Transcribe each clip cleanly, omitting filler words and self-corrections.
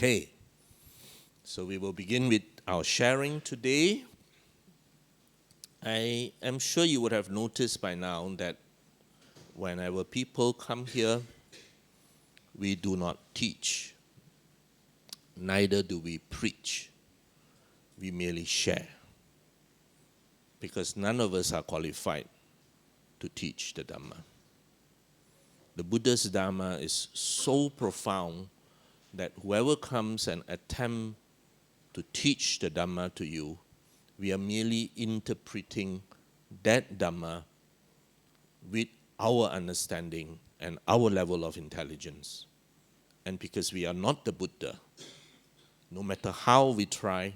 Okay, so we will begin with our sharing today. I am sure you would have noticed by now that whenever people come here, we do not teach, neither do we preach. We merely share, because none of us are qualified to teach the Dhamma. The Buddha's Dhamma is so profound that whoever comes and attempts to teach the Dhamma to you, we are merely interpreting that Dhamma with our understanding and our level of intelligence. And because we are not the Buddha, no matter how we try,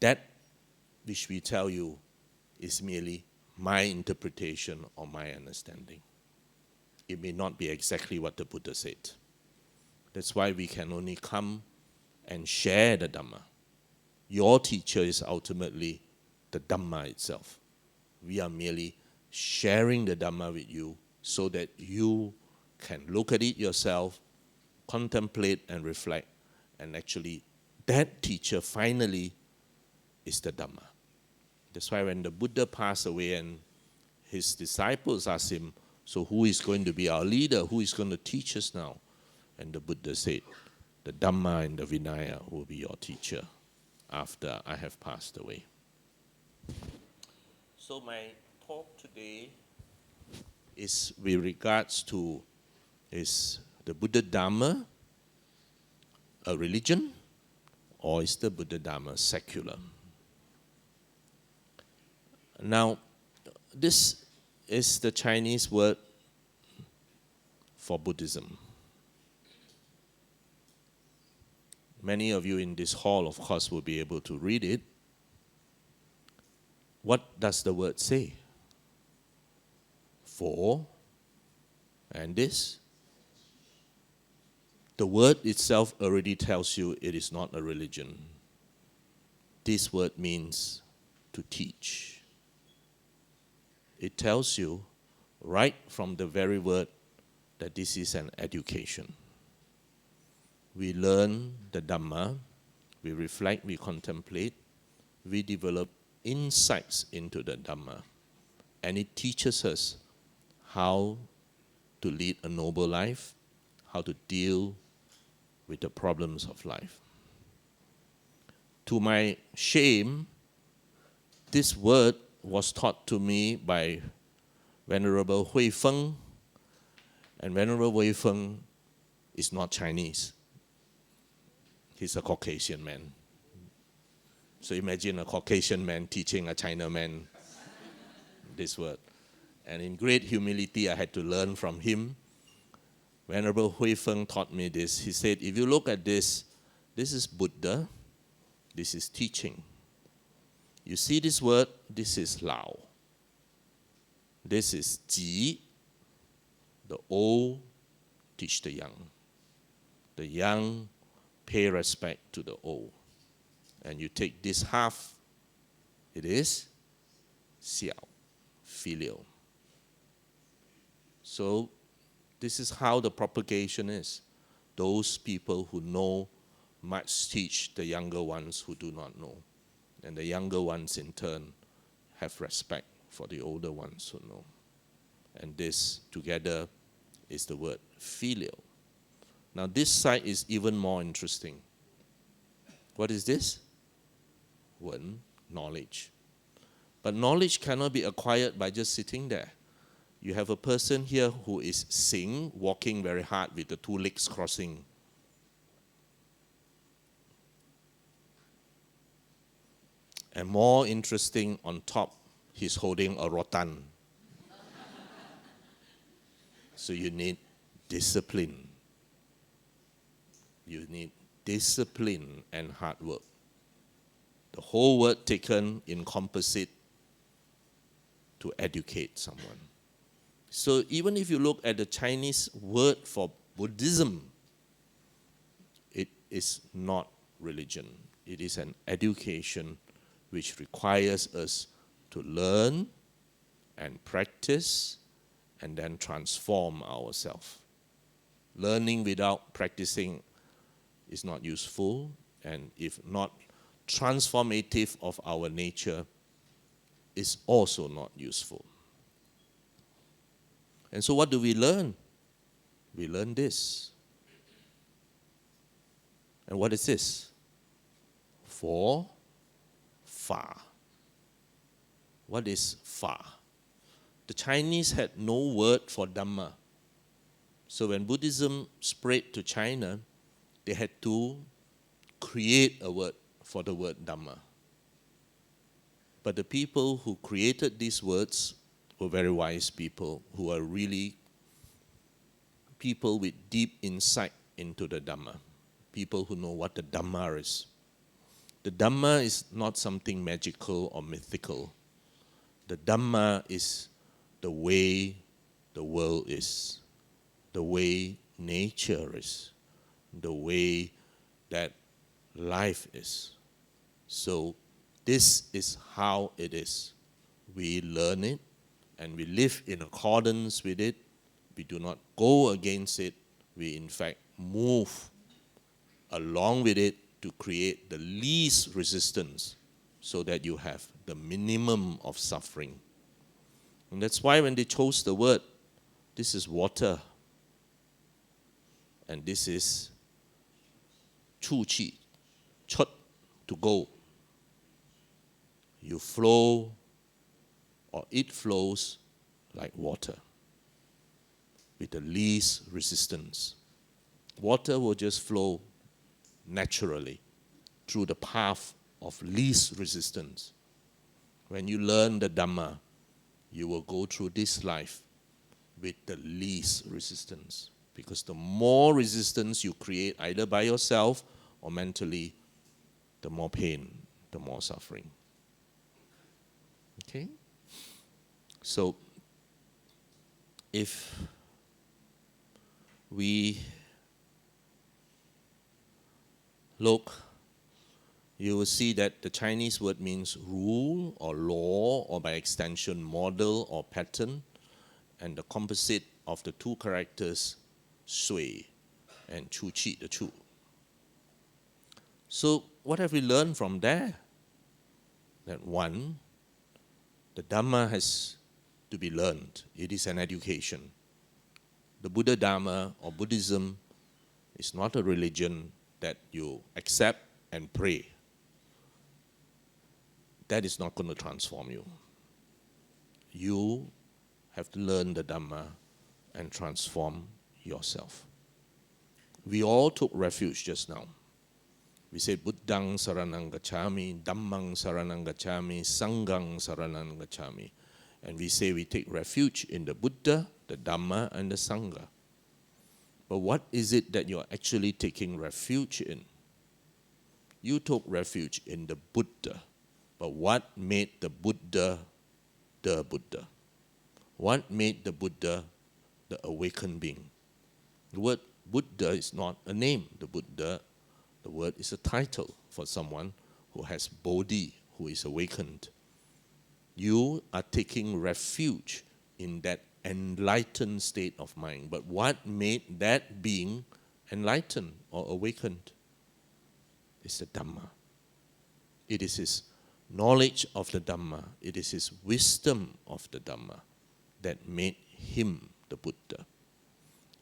that which we tell you is merely my interpretation or my understanding. It may not be exactly what the Buddha said. That's why we can only come and share the Dhamma. Your teacher is ultimately the Dhamma itself. We are merely sharing the Dhamma with you so that you can look at it yourself, contemplate and reflect, and actually that teacher finally is the Dhamma. That's why when the Buddha passed away and his disciples asked him, so who is going to be our leader? Who is going to teach us now? And the Buddha said, the Dhamma and the Vinaya will be your teacher after I have passed away. So my talk today is with regards to, is the Buddha Dhamma a religion, or is the Buddha Dhamma secular? Now, this is the Chinese word for Buddhism. Many of you in this hall, of course, will be able to read it. What does the word say? For, and this. The word itself already tells you it is not a religion. This word means to teach. It tells you right from the very word that this is an education. We learn the Dhamma, we reflect, we contemplate, we develop insights into the Dhamma, and it teaches us how to lead a noble life, how to deal with the problems of life. To my shame, this word was taught to me by Venerable Hui Feng, and Venerable Hui Feng is not Chinese. He's a Caucasian man. So imagine a Caucasian man teaching a Chinaman this word. And in great humility, I had to learn from him. Venerable Hui Feng taught me this. He said, if you look at this, this is Buddha, this is teaching. You see this word, this is Lao. This is Ji. The old teach the young. The young pay respect to the old. And you take this half, it is Xiao, filial. So this is how the propagation is. Those people who know must teach the younger ones who do not know. And the younger ones in turn have respect for the older ones who know. And this together is the word filial. Now this side is even more interesting. What is this? One, knowledge. But knowledge cannot be acquired by just sitting there. You have a person here who is Sing, walking very hard with the two legs crossing. And more interesting, on top, he's holding a rotan. So you need discipline. You need discipline and hard work. The whole word taken in composite to educate someone. So even if you look at the Chinese word for Buddhism, it is not religion. It is an education which requires us to learn and practice and then transform ourselves. Learning without practicing is not useful, and if not transformative of our nature, is also not useful. And so what do we learn? We learn this. And what is this? For, far. What is far? The Chinese had no word for Dhamma. So when Buddhism spread to China, they had to create a word for the word Dhamma. But the people who created these words were very wise people who are really people with deep insight into the Dhamma. People who know what the Dhamma is. The Dhamma is not something magical or mythical. The Dhamma is the way the world is, the way nature is, the way that life is. So this is how it is. We learn it and we live in accordance with it. We do not go against it. We in fact move along with it to create the least resistance so that you have the minimum of suffering. And that's why when they chose the word, this is water and this is chu qi, chut, to go. You flow or it flows like water with the least resistance. Water will just flow naturally through the path of least resistance. When you learn the Dhamma, you will go through this life with the least resistance. Because the more resistance you create, either by yourself or mentally, the more pain, the more suffering. Okay? So, if we look, you will see that the Chinese word means rule or law, or by extension model or pattern, and the composite of the two characters sui and chu qi, the chu. So what have we learned from there? That one, the Dhamma has to be learned. It is an education. The Buddha Dhamma or Buddhism is not a religion that you accept and pray. That is not going to transform you. You have to learn the Dhamma and transform yourself. We all took refuge just now. We said, Buddhang saranang gacchami, Dhammang saranang gacchami, Sanghang saranang gacchami. And we say we take refuge in the Buddha, the Dhamma, and the Sangha. But what is it that you're actually taking refuge in? You took refuge in the Buddha. But what made the Buddha the Buddha? What made the Buddha the awakened being? The word Buddha is not a name. The word is a title for someone who has bodhi, who is awakened. You are taking refuge in that enlightened state of mind. But what made that being enlightened or awakened? It's the Dhamma. It is his knowledge of the Dhamma. It is his wisdom of the Dhamma that made him the Buddha.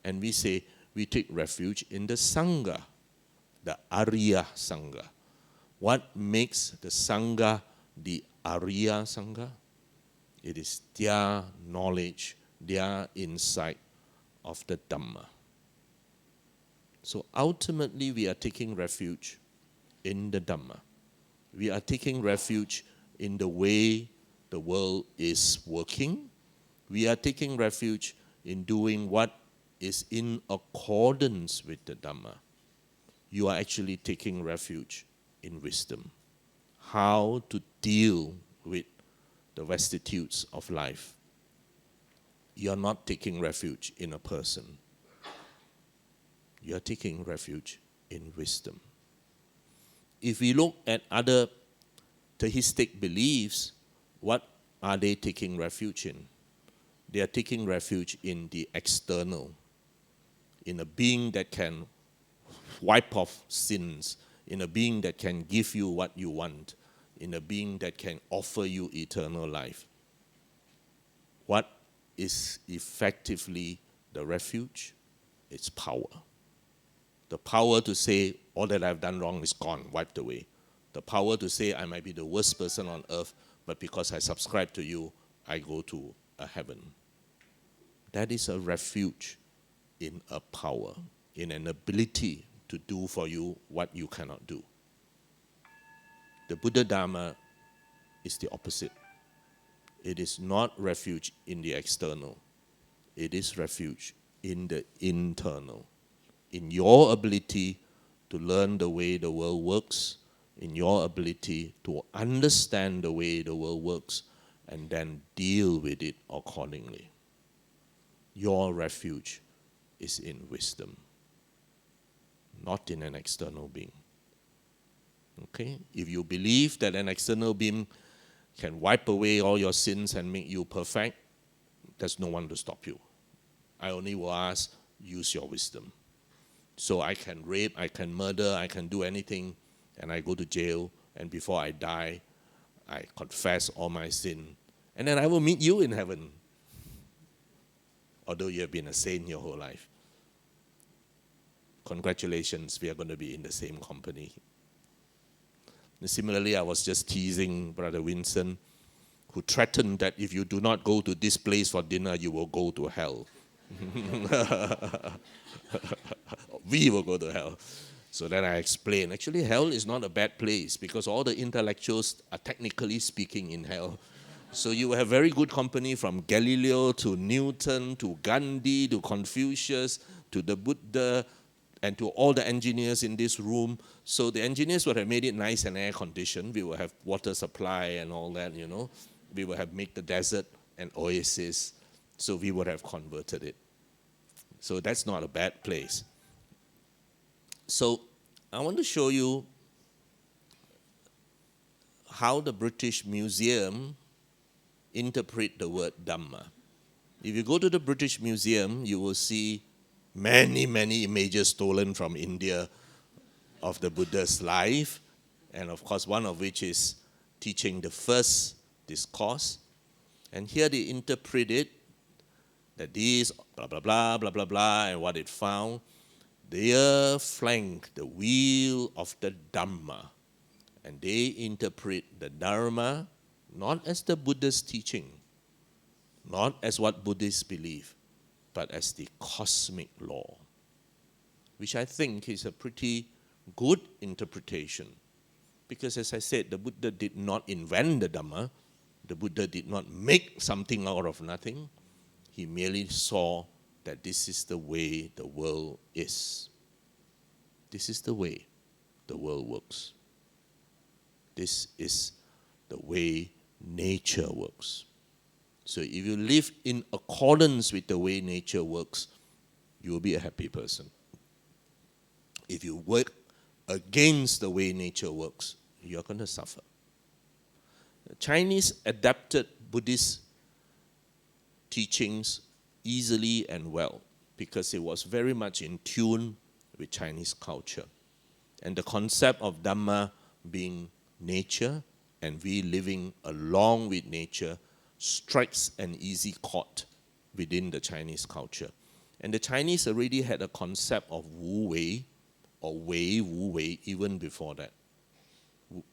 And we say we take refuge in the Sangha, the Arya Sangha. What makes the Sangha the Arya Sangha? It is their knowledge, their insight of the Dhamma. So ultimately we are taking refuge in the Dhamma. We are taking refuge in the way the world is working. We are taking refuge in doing what is in accordance with the Dhamma. You are actually taking refuge in wisdom. How to deal with the vicissitudes of life. You are not taking refuge in a person. You are taking refuge in wisdom. If we look at other theistic beliefs, what are they taking refuge in? They are taking refuge in the external, in a being that can wipe off sins, in a being that can give you what you want, in a being that can offer you eternal life. What is effectively the refuge? It's power. The power to say, all that I've done wrong is gone, wiped away. The power to say, I might be the worst person on earth, but because I subscribe to you, I go to a heaven. That is a refuge in a power, in an ability to do for you what you cannot do. The Buddha Dhamma is the opposite. It is not refuge in the external. It is refuge in the internal. In your ability to learn the way the world works, in your ability to understand the way the world works, and then deal with it accordingly. Your refuge is in wisdom, not in an external being. Okay? If you believe that an external being can wipe away all your sins and make you perfect, there's no one to stop you. I only will ask, use your wisdom. So I can rape, I can murder, I can do anything, and I go to jail, and before I die, I confess all my sin, and then I will meet you in heaven, although you have been a saint your whole life. Congratulations, we are going to be in the same company. And similarly, I was just teasing Brother Winston, who threatened that if you do not go to this place for dinner, you will go to hell. We will go to hell. So then I explained, actually hell is not a bad place because all the intellectuals are technically speaking in hell. So you have very good company from Galileo to Newton to Gandhi to Confucius to the Buddha and to all the engineers in this room. So the engineers would have made it nice and air conditioned. We will have water supply and all that, you know. We would have made the desert an oasis. So we would have converted it. So that's not a bad place. So I want to show you how the British Museum interpret the word Dhamma. If you go to the British Museum, you will see many, many images stolen from India of the Buddha's life, and of course one of which is teaching the first discourse. And here they interpret it, that these blah, blah, blah, blah, blah, blah, and what it found. They flank the wheel of the Dhamma, and they interpret the Dharma not as the Buddha's teaching, not as what Buddhists believe, but as the cosmic law, which I think is a pretty good interpretation. Because as I said, the Buddha did not invent the Dhamma, the Buddha did not make something out of nothing, he merely saw that this is the way the world is. This is the way the world works. This is the way nature works. So if you live in accordance with the way nature works, you will be a happy person. If you work against the way nature works, you're going to suffer. The Chinese adapted Buddhist teachings easily and well because it was very much in tune with Chinese culture. And the concept of Dhamma being nature and we living along with nature strikes an easy chord within the Chinese culture. And the Chinese already had a concept of Wu Wei or Wei Wu Wei even before that.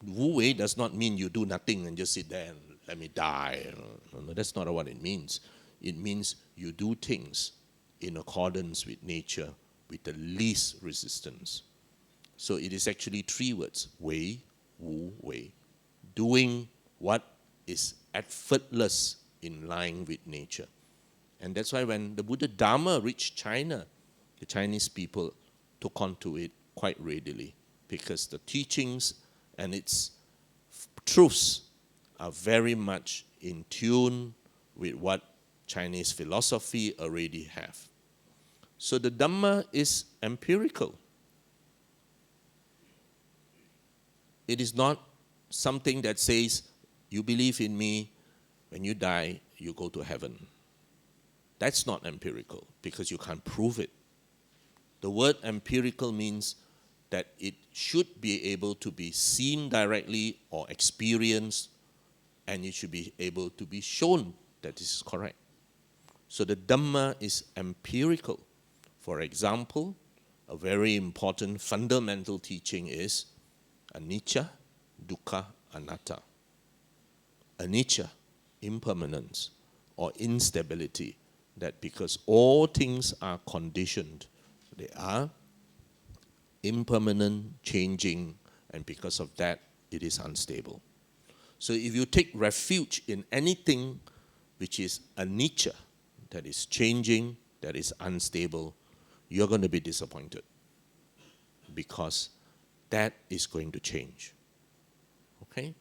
Wu Wei does not mean you do nothing and just sit there and let me die. No, that's not what it means. It means you do things in accordance with nature with the least resistance. So it is actually three words, Wei, Wu, Wei. Doing what is effortless in line with nature. And that's why when the Buddha Dhamma reached China, the Chinese people took on to it quite readily because the teachings and its truths are very much in tune with what Chinese philosophy already have. So the Dhamma is empirical. It is not something that says, you believe in me, when you die, you go to heaven. That's not empirical because you can't prove it. The word empirical means that it should be able to be seen directly or experienced, and it should be able to be shown that this is correct. So the Dhamma is empirical. For example, a very important fundamental teaching is anicca, dukkha, anatta. Anicca, impermanence or instability, that because all things are conditioned, they are impermanent, changing, and because of that, it is unstable. So if you take refuge in anything which is anicca, that is changing, that is unstable, you're going to be disappointed because that is going to change. Okay?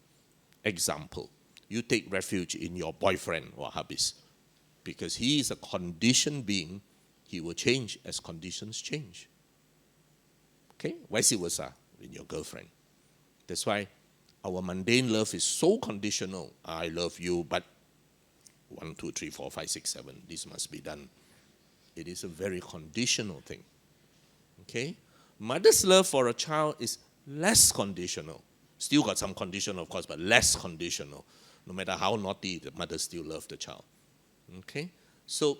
Example, you take refuge in your boyfriend or hubby because he is a conditioned being. He will change as conditions change. Okay? Vice versa in your girlfriend. That's why our mundane love is so conditional. I love you, but 1, 2, 3, 4, 5, 6, 7, this must be done. It is a very conditional thing. Okay? Mother's love for a child is less conditional. Still got some condition, of course, but less conditional. No matter how naughty, the mother still loves the child. Okay? So,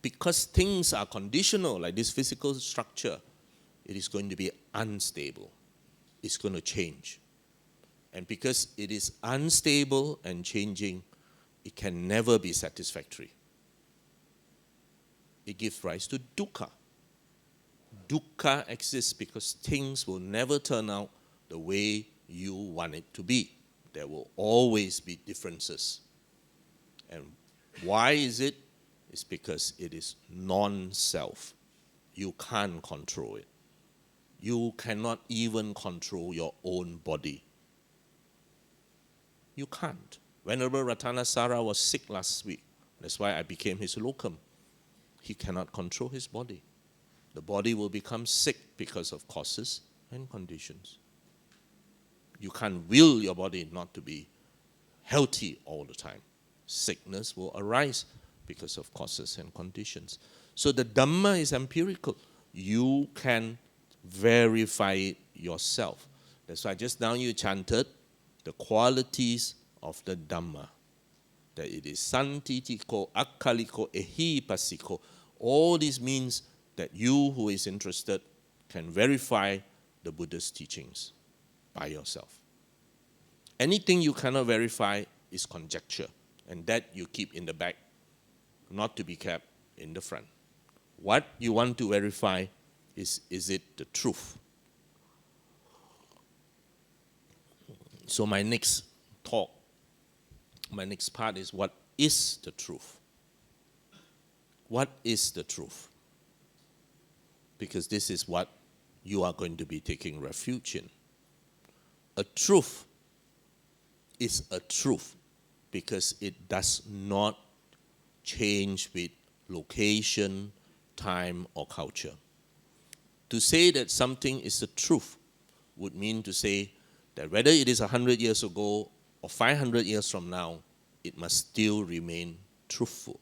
because things are conditional, like this physical structure, it is going to be unstable. It's going to change. And because it is unstable and changing, it can never be satisfactory. It gives rise to dukkha. Dukkha exists because things will never turn out the way you want it to be. There will always be differences. And why is it? It's because it is non-self. You can't control it. You cannot even control your own body. You can't. Venerable Ratanasara was sick last week. That's why I became his locum. He cannot control his body. The body will become sick because of causes and conditions. You can't will your body not to be healthy all the time. Sickness will arise because of causes and conditions. So the Dhamma is empirical. You can verify it yourself. That's why just now you chanted the qualities of the Dhamma. That it is santitiko, akkaliko, ehipasiko. All this means that you who is interested can verify the Buddha's teachings by yourself. Anything you cannot verify is conjecture, and that you keep in the back, not to be kept in the front. What you want to verify is it the truth? So my next part is what is the truth? What is the truth? Because this is what you are going to be taking refuge in. A truth is a truth because it does not change with location, time, or culture. To say that something is the truth would mean to say that whether it is 100 years ago or 500 years from now, it must still remain truthful.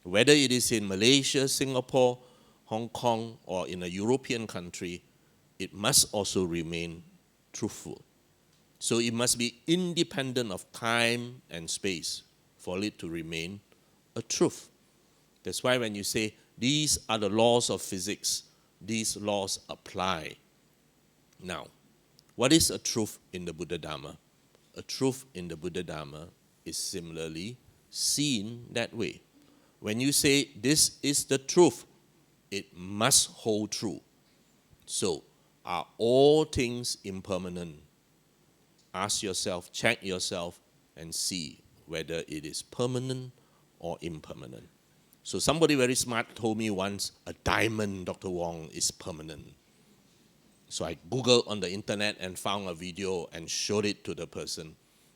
Whether it is in Malaysia, Singapore, Hong Kong, or in a European country, it must also remain truthful. So it must be independent of time and space for it to remain a truth. That's why when you say, these are the laws of physics, these laws apply. Now, what is a truth in the Buddha Dhamma? A truth in the Buddha Dhamma is similarly seen that way. When you say, this is the truth, it must hold true. So, are all things impermanent? Ask yourself, check yourself, and see whether it is permanent or impermanent. So somebody very smart told me once, a diamond, Dr. Wong, is permanent. So I Googled on the internet and found a video and showed it to the person.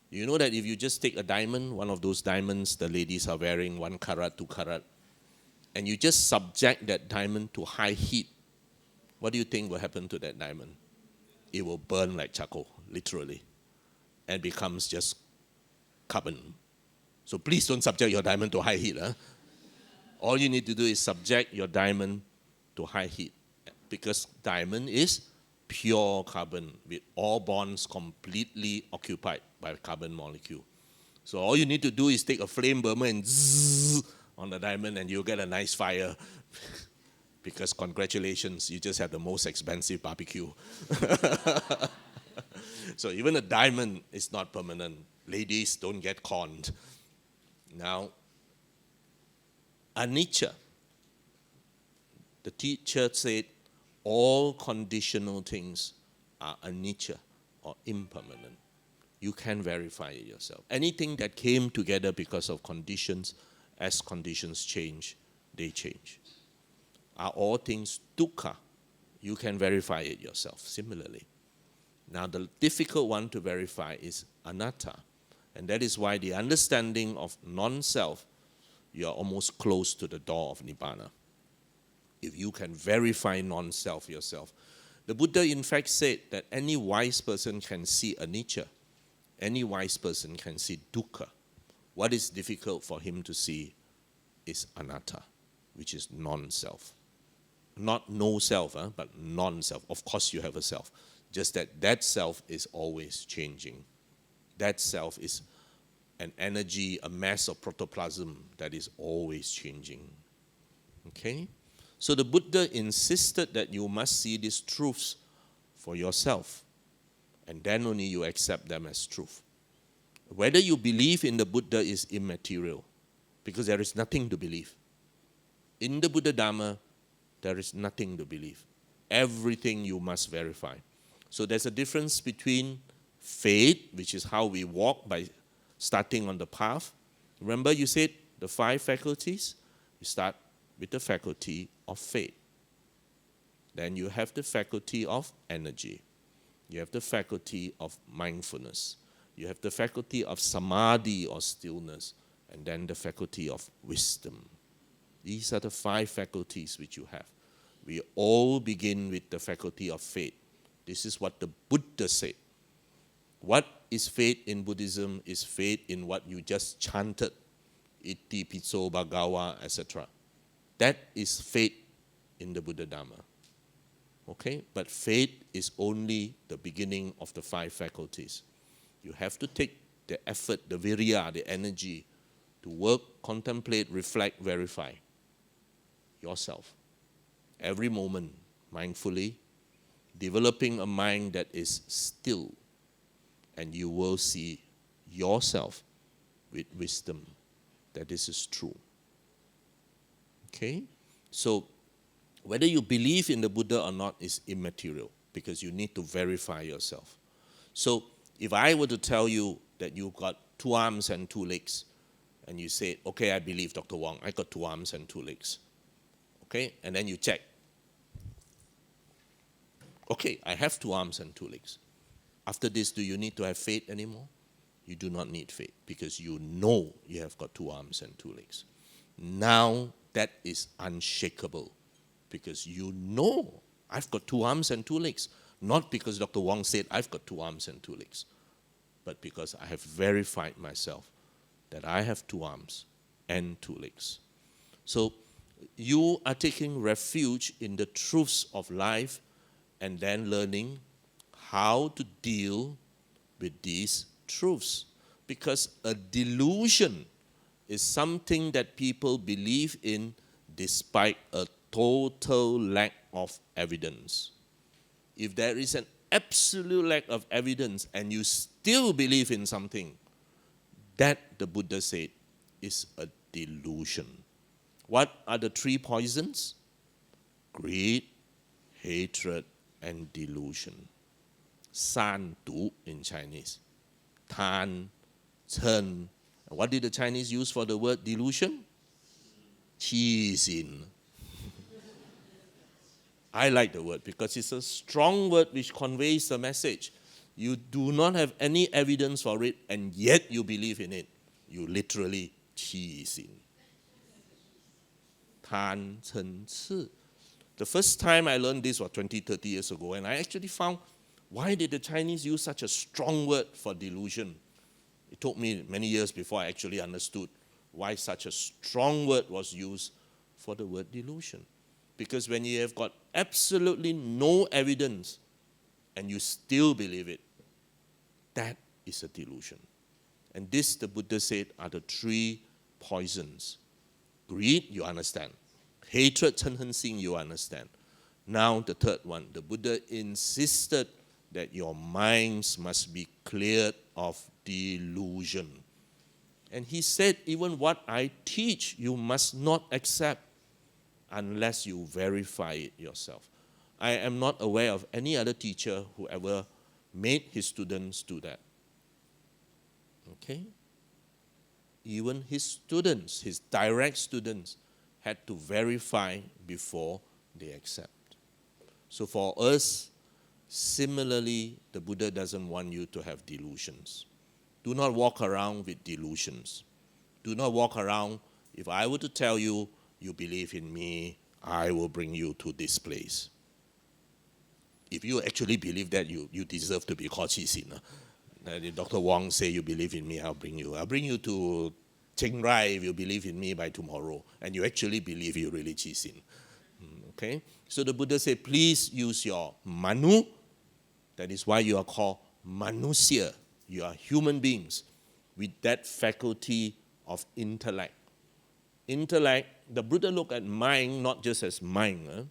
You know that if you just take a diamond, one of those diamonds the ladies are wearing, 1 karat, 2 karat, and you just subject that diamond to high heat, what do you think will happen to that diamond? It will burn like charcoal, literally, and becomes just carbon. So please don't subject your diamond to high heat. All you need to do is subject your diamond to high heat. because diamond is pure carbon with all bonds completely occupied by carbon molecule. So all you need to do is take a flame burner and zzz on the diamond and you'll get a nice fire. Because congratulations, you just had the most expensive barbecue. So even a diamond is not permanent. Ladies, don't get conned. Now, anicca. The teacher said all conditional things are anicca or impermanent. You can verify it yourself. Anything that came together because of conditions, as conditions change, they change. Are all things dukkha? You can verify it yourself similarly. Now the difficult one to verify is anatta. And that is why the understanding of non-self, you are almost close to the door of Nibbana. If you can verify non-self yourself. The Buddha in fact said that any wise person can see anicca. Any wise person can see dukkha. What is difficult for him to see is anatta, which is non-self. Not no self, but non-self. Of course you have a self. Just that self is always changing. That self is an energy, a mass of protoplasm that is always changing. Okay? So the Buddha insisted that you must see these truths for yourself. And then only you accept them as truth. Whether you believe in the Buddha is immaterial, because there is nothing to believe. In the Buddha Dhamma, there is nothing to believe. Everything you must verify. So there's a difference between faith, which is how we walk by starting on the path. Remember you said the 5 faculties? You start with the faculty of faith. Then you have the faculty of energy. You have the faculty of mindfulness. You have the faculty of samadhi or stillness. And then the faculty of wisdom. These are the 5 faculties which you have. We all begin with the faculty of faith. This is what the Buddha said. What is faith in Buddhism is faith in what you just chanted. Iti Pitso Bhagawa, etc. That is faith in the Buddha Dhamma. Okay? But faith is only the beginning of the 5 faculties. You have to take the effort, the virya, the energy to work, contemplate, reflect, verify yourself. Every moment, mindfully, developing a mind that is still, and you will see yourself with wisdom that this is true. Okay? So, whether you believe in the Buddha or not is immaterial, because you need to verify yourself. So, if I were to tell you that you've got 2 arms and 2 legs, and you say, okay, I believe Dr. Wong, I got 2 arms and 2 legs. Okay? And then you check. Okay, I have 2 arms and 2 legs. After this, do you need to have faith anymore? You do not need faith, because you know you have got 2 arms and 2 legs. Now, that is unshakable, because you know I've got 2 arms and 2 legs. Not because Dr. Wong said I've got 2 arms and 2 legs, but because I have verified myself that I have 2 arms and 2 legs. So, you are taking refuge in the truths of life and then learning how to deal with these truths. Because a delusion is something that people believe in despite a total lack of evidence. If there is an absolute lack of evidence and you still believe in something, that, the Buddha said, is a delusion. What are the 3 poisons? Greed, hatred, and delusion. San Tu in Chinese. Tan, Chen. What did the Chinese use for the word delusion? Qi Xin. I like the word because it's a strong word which conveys the message. You do not have any evidence for it, and yet you believe in it. You literally qi xin. Tan Chen Ci. The first time I learned this was 20, 30 years ago, and I actually found, why did the Chinese use such a strong word for delusion? It took me many years before I actually understood why such a strong word was used for the word delusion. Because when you have got absolutely no evidence and you still believe it, that is a delusion. And this, the Buddha said, are the three poisons. Greed, you understand. Hatred,嗔恨心, you understand. Now the third one, the Buddha insisted that your minds must be cleared of delusion. And he said, even what I teach, you must not accept unless you verify it yourself. I am not aware of any other teacher who ever made his students do that. Okay? Even his students, his direct students, had to verify before they accept. So for us, similarly, the Buddha doesn't want you to have delusions. Do not walk around with delusions. Do not walk around, if I were to tell you, you believe in me, I will bring you to this place. If you actually believe that, you deserve to be called Qi Dr. Wong say, you believe in me, I'll bring you. I'll bring you to Chiang Rai if you believe in me by tomorrow. And you actually believe you really Qi. Okay? So the Buddha said, please use your manu. That is why you are called manusya. You are human beings with that faculty of intellect. Intellect, the Buddha looked at mind not just as mind.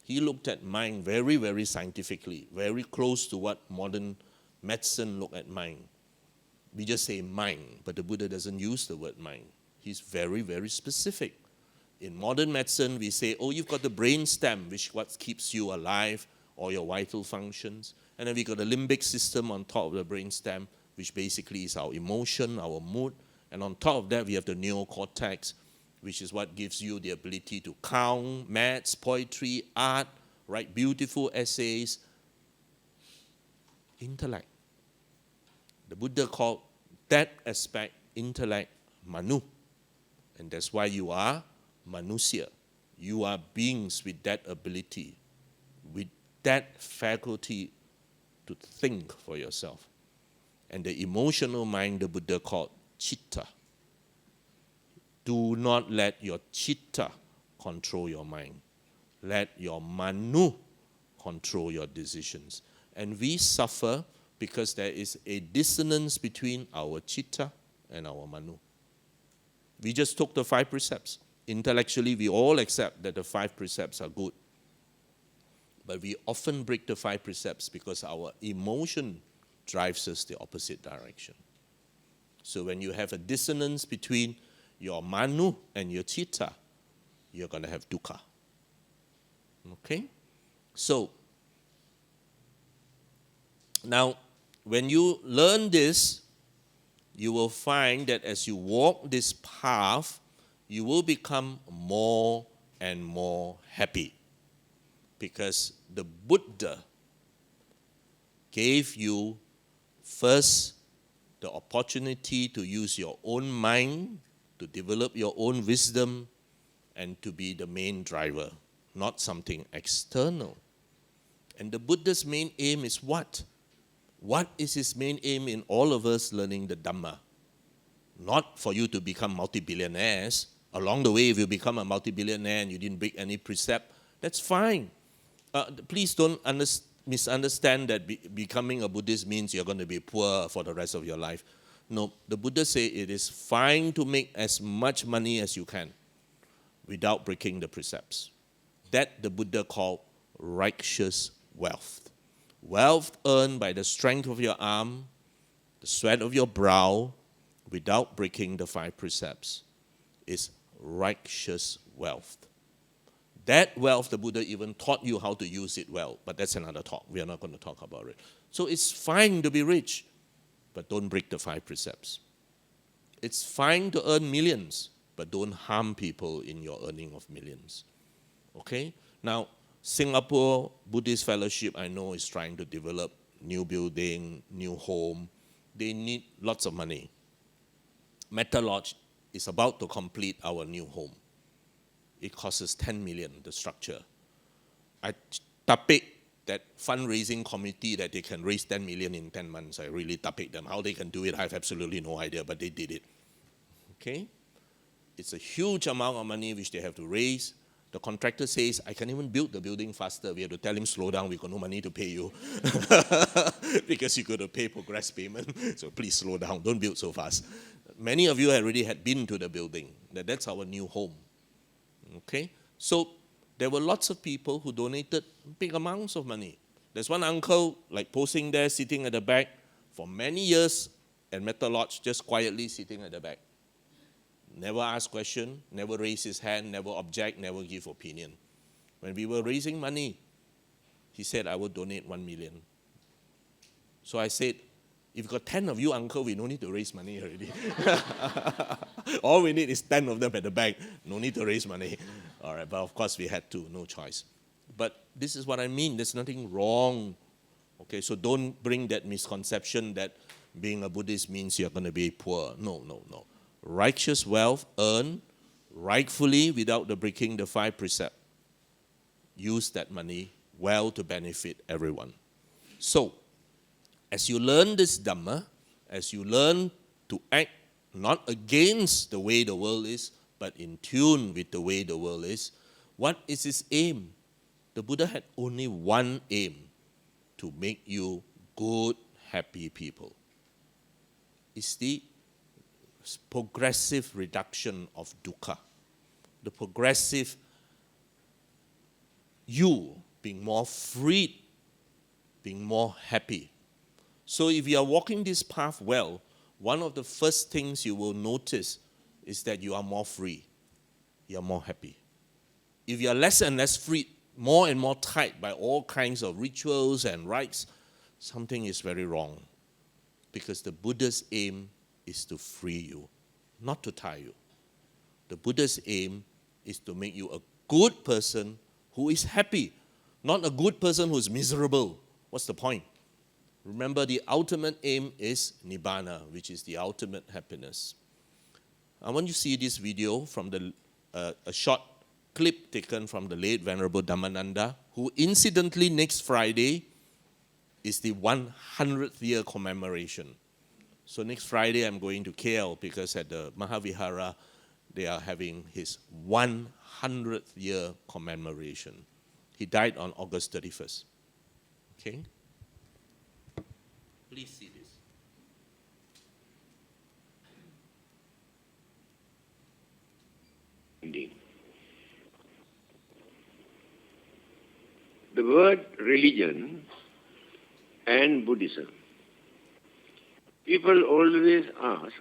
He looked at mind very, very scientifically, very close to what modern medicine look at mind. We just say mind, but the Buddha doesn't use the word mind. He's very, very specific. In modern medicine, we say, oh, you've got the brain stem, which what keeps you alive, or your vital functions. And then we got the limbic system on top of the brain stem, which basically is our emotion, our mood. And on top of that, we have the neocortex, which is what gives you the ability to count, maths, poetry, art, write beautiful essays. Intellect. The Buddha called that aspect, intellect, manu. And that's why you are manusya. You are beings with that ability, with that faculty to think for yourself. And the emotional mind, the Buddha called chitta. Do not let your chitta control your mind. Let your manu control your decisions. And we suffer because there is a dissonance between our chitta and our manu. We just took the 5 precepts. Intellectually, we all accept that the 5 precepts are good. But we often break the 5 precepts because our emotion drives us the opposite direction. So when you have a dissonance between your manu and your chitta, you're going to have dukkha. Okay? So, now, when you learn this, you will find that as you walk this path, you will become more and more happy. Because the Buddha gave you first the opportunity to use your own mind, to develop your own wisdom, and to be the main driver, not something external. And the Buddha's main aim is what? What is his main aim in all of us learning the Dhamma? Not for you to become multi-billionaires. Along the way, if you become a multi-billionaire and you didn't break any precept, that's fine. Please don't misunderstand that becoming a Buddhist means you're going to be poor for the rest of your life. No, the Buddha said it is fine to make as much money as you can without breaking the precepts. That the Buddha called righteous wealth. Wealth earned by the strength of your arm, the sweat of your brow, without breaking the 5 precepts, is righteous wealth. That wealth, the Buddha even taught you how to use it well, but that's another talk. We are not going to talk about it. So it's fine to be rich, but don't break the 5 precepts. It's fine to earn millions, but don't harm people in your earning of millions. Okay? Now, Singapore Buddhist Fellowship, I know, is trying to develop new building, new home. They need lots of money. Metta Lodge is about to complete our new home. It costs us 10 million, the structure. I tapik that fundraising committee that they can raise 10 million in 10 months. I really tapik them. How they can do it, I have absolutely no idea, but they did it. Okay? It's a huge amount of money which they have to raise The contractor says, I can even build the building faster. We have to tell him, slow down, we got no money to pay you. Because you got to pay progress payment. So please slow down, don't build so fast. Many of you already had been to the building. That's our new home. Okay? So there were lots of people who donated big amounts of money. There's one uncle like posing there, sitting at the back for many years at Metal Lodge, just quietly sitting at the back. Never ask question, never raise his hand, never object, never give opinion. When we were raising money, he said, I will donate 1 million. So I said, if you've got 10 of you, uncle, we don't need to raise money already. All we need is 10 of them at the back. No need to raise money. All right, but of course we had to, no choice. But this is what I mean. There's nothing wrong. Okay, so don't bring that misconception that being a Buddhist means you're going to be poor. No, no, no. Righteous wealth earned rightfully without the breaking the 5 precepts. Use that money well to benefit everyone. So, as you learn this Dhamma, as you learn to act not against the way the world is, but in tune with the way the world is, what is its aim? The Buddha had only one aim, to make you good, happy people. It's the progressive reduction of dukkha, the progressive you being more freed, being more happy. So if you are walking this path well, one of the first things you will notice is that you are more free, you are more happy. If you are less and less free, more and more tied by all kinds of rituals and rites, something is very wrong. Because the Buddha's aim is to free you, not to tie you. The Buddha's aim is to make you a good person who is happy, not a good person who is miserable. What's the point? Remember, the ultimate aim is Nibbana, which is the ultimate happiness. I want you to see this video from a short clip taken from the late Venerable Dhammananda, who incidentally next Friday is the 100th year commemoration. So next Friday I'm going to KL because at the Mahavihara they are having his 100th year commemoration. He died on August 31st. Okay? Please see this. Indeed. The word religion and Buddhism. People always ask,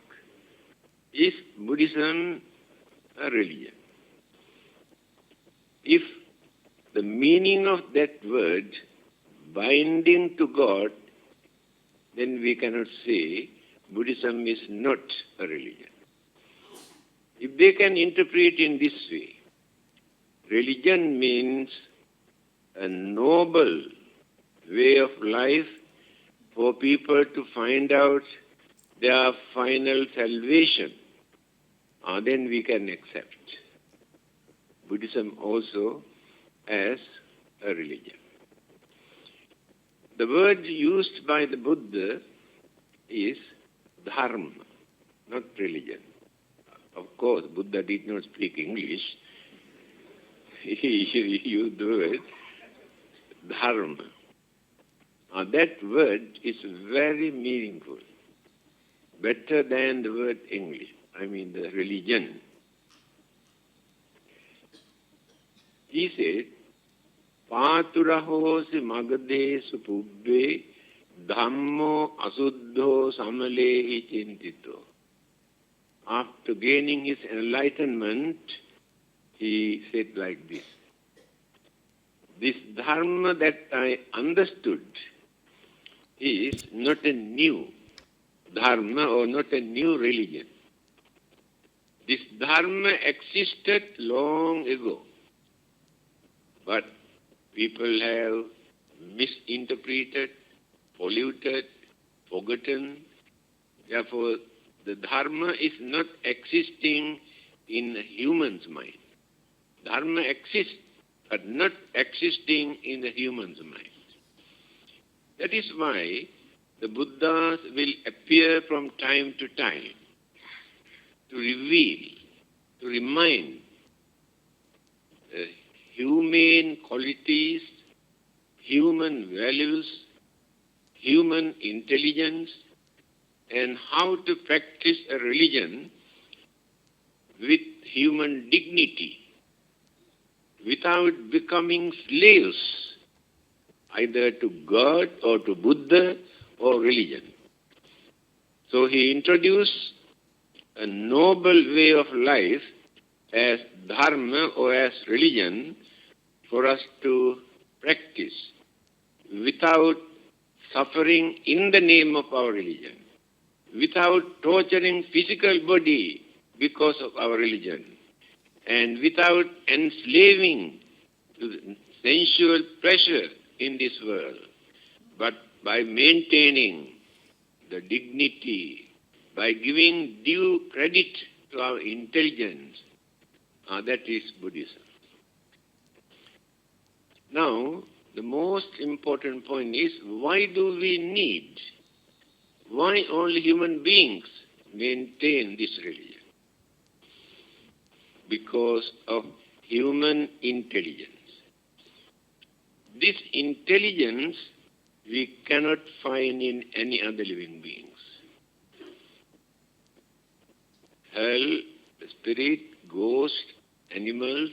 is Buddhism a religion? If the meaning of that word, binding to God, then we cannot say Buddhism is not a religion. If they can interpret in this way, religion means a noble way of life for people to find out their final salvation, then we can accept Buddhism also as a religion. The word used by the Buddha is Dharma, not religion. Of course, Buddha did not speak English. He used the word Dharma. That word is very meaningful, better than the word English, I mean the religion. He said, Pāturahosi magadesu pubbe dhammo asuddho samalehi chintito. After gaining his enlightenment, he said like this, this dharma that I understood is not a new dharma or not a new religion. This dharma existed long ago, but people have misinterpreted, polluted, forgotten. Therefore, the dharma is not existing in a human's mind. Dharma exists, but not existing in the human's mind. That is why the Buddhas will appear from time to time to reveal, to remind humane qualities, human values, human intelligence, and how to practice a religion with human dignity, without becoming slaves either to God or to Buddha or religion. So he introduced a noble way of life as Dharma or as religion for us to practice without suffering in the name of our religion, without torturing physical body because of our religion, and without enslaving to sensual pleasure in this world, but by maintaining the dignity, by giving due credit to our intelligence. That is Buddhism. Now, the most important point is, why do we need, why only human beings maintain this religion? Because of human intelligence. This intelligence we cannot find in any other living beings. Hell, the spirit, ghosts, animals,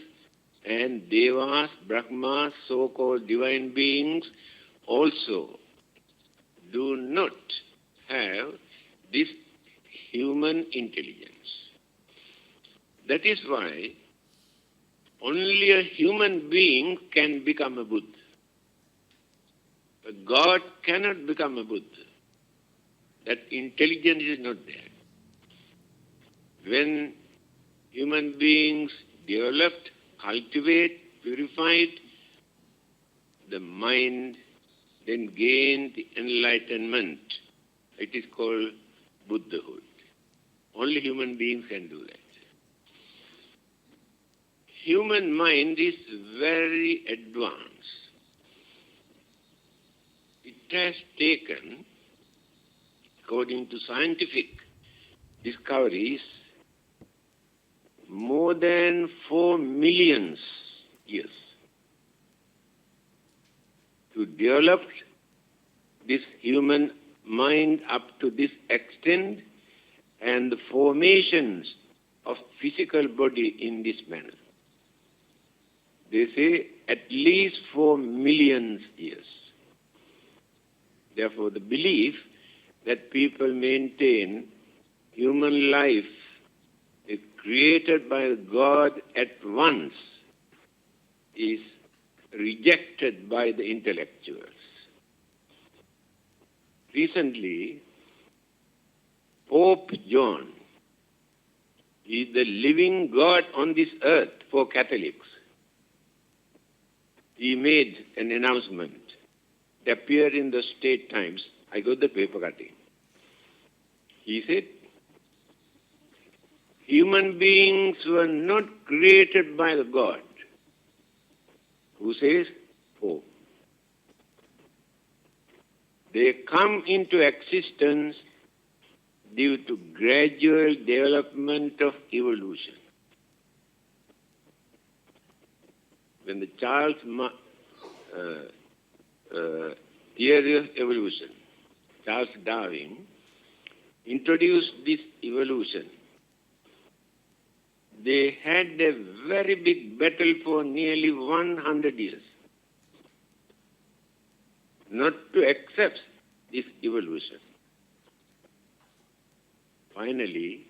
and devas, brahmas, so-called divine beings also do not have this human intelligence. That is why only a human being can become a Buddha. But God cannot become a Buddha. That intelligence is not there. When human beings developed, cultivate, purified, the mind then gained the enlightenment. It is called Buddhahood. Only human beings can do that. Human mind is very advanced. It has taken, according to scientific discoveries, more than 4 million years to develop this human mind up to this extent and the formations of physical body in this manner. They say at least 4 million years. Therefore, the belief that people maintain human life is created by God at once is rejected by the intellectuals. Recently, Pope John is the living God on this earth for Catholics. He made an announcement. It appeared in the State Times. I got the paper cutting. He said, human beings were not created by the God. Who says? Pope. They come into existence due to gradual development of evolution. When the Charles theory of evolution, Charles Darwin, introduced this evolution, they had a very big battle for nearly 100 years not to accept this evolution. Finally,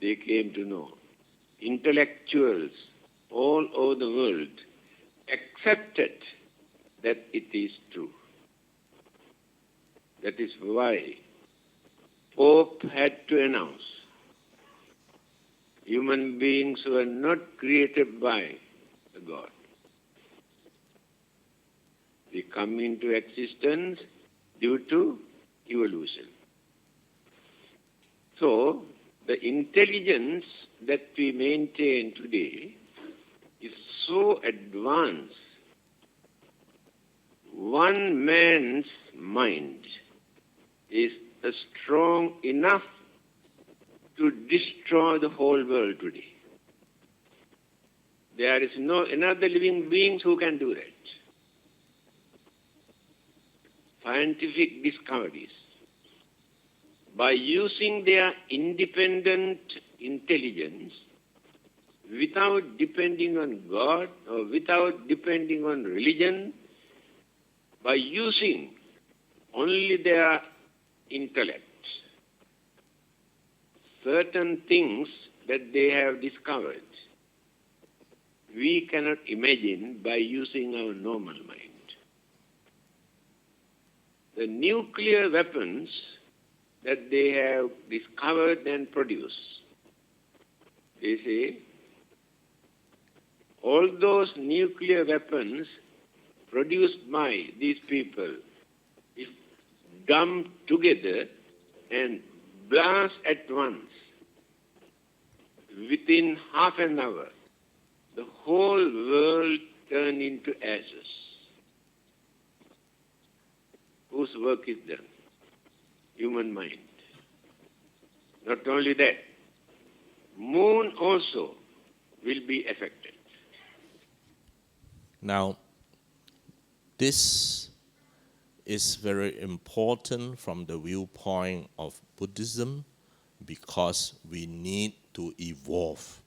they came to know. Intellectuals all over the world accepted that it is true. That is why Pope had to announce human beings were not created by the God. They come into existence due to evolution. So, the intelligence that we maintain today is so advanced. One man's mind is strong enough to destroy the whole world today. There is no another living beings who can do that. Scientific discoveries, by using their independent intelligence, without depending on God or without depending on religion, by using only their intellect, certain things that they have discovered, we cannot imagine by using our normal mind. The nuclear weapons that they have discovered and produced, they say, all those nuclear weapons produced by these people, if dumped together and blast at once, within half an hour, the whole world turned into ashes. Whose work is done? Human mind. Not only that, moon also will be affected. Now, this is very important from the viewpoint of Buddhism because we need to evolve.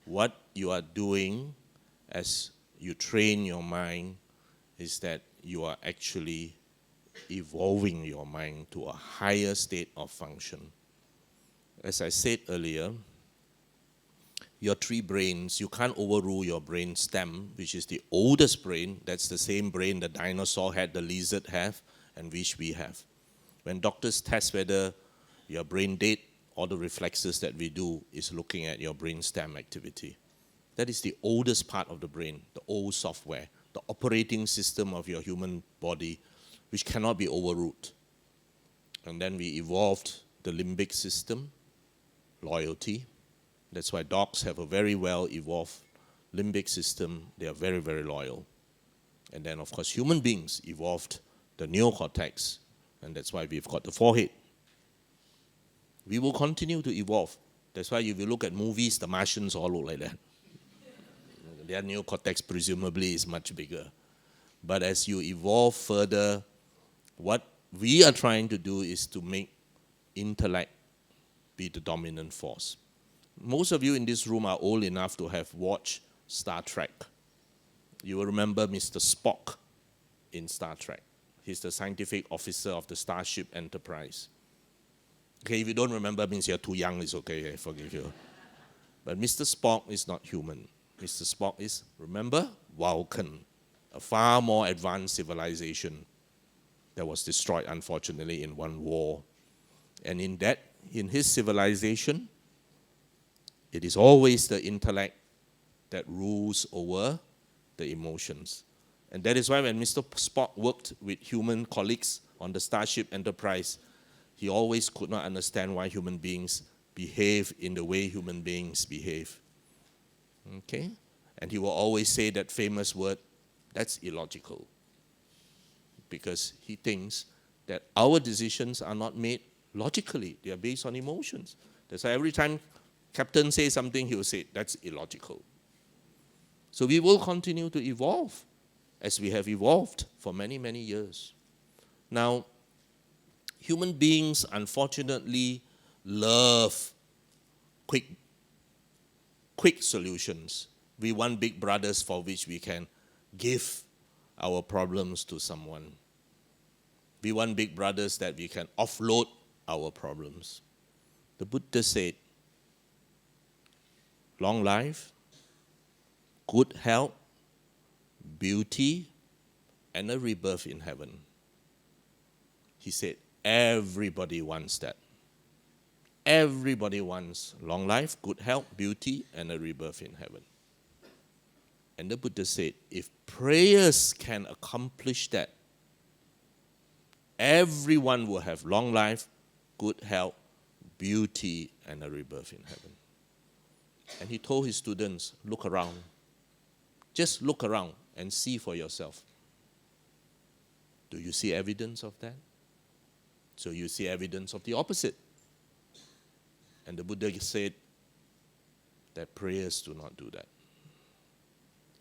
What you are doing as you train your mind is that you are actually evolving your mind to a higher state of function. As I said earlier, your three brains, you can't overrule your brain stem, which is the oldest brain. That's the same brain the dinosaur had, the lizard have, and which we have. When doctors test whether your brain dead, all the reflexes that we do is looking at your brain stem activity. That is the oldest part of the brain, the old software, the operating system of your human body, which cannot be overruled. And then we evolved the limbic system, loyalty. That's why dogs have a very well evolved limbic system. They are very, very loyal. And then, of course, human beings evolved the neocortex, and that's why we've got the forehead. We will continue to evolve. That's why if you look at movies, the Martians all look like that. Their neocortex presumably is much bigger. But as you evolve further, what we are trying to do is to make intellect be the dominant force. Most of you in this room are old enough to have watched Star Trek. You will remember Mr. Spock in Star Trek. He's the scientific officer of the Starship Enterprise. Okay, if you don't remember, means you're too young, it's okay, I forgive you. But Mr. Spock is not human. Mr. Spock is, remember, Vulcan, a far more advanced civilization that was destroyed, unfortunately, in one war. And in his civilization, it is always the intellect that rules over the emotions. And that is why when Mr. Spock worked with human colleagues on the Starship Enterprise, he always could not understand why human beings behave in the way human beings behave. Okay? And he will always say that famous word, that's illogical. Because he thinks that our decisions are not made logically. They are based on emotions. That's why every time Captain says something, he will say, that's illogical. So we will continue to evolve as we have evolved for many, many years. Now, human beings, unfortunately, love quick solutions. We want big brothers for which we can give our problems to someone. We want big brothers that we can offload our problems. The Buddha said, long life, good health, beauty, and a rebirth in heaven. He said, everybody wants that. Everybody wants long life, good health, beauty, and a rebirth in heaven. And the Buddha said, if prayers can accomplish that, everyone will have long life, good health, beauty, and a rebirth in heaven. And he told his students, look around. Just look around and see for yourself. Do you see evidence of that? So you see evidence of the opposite. And the Buddha said that prayers do not do that.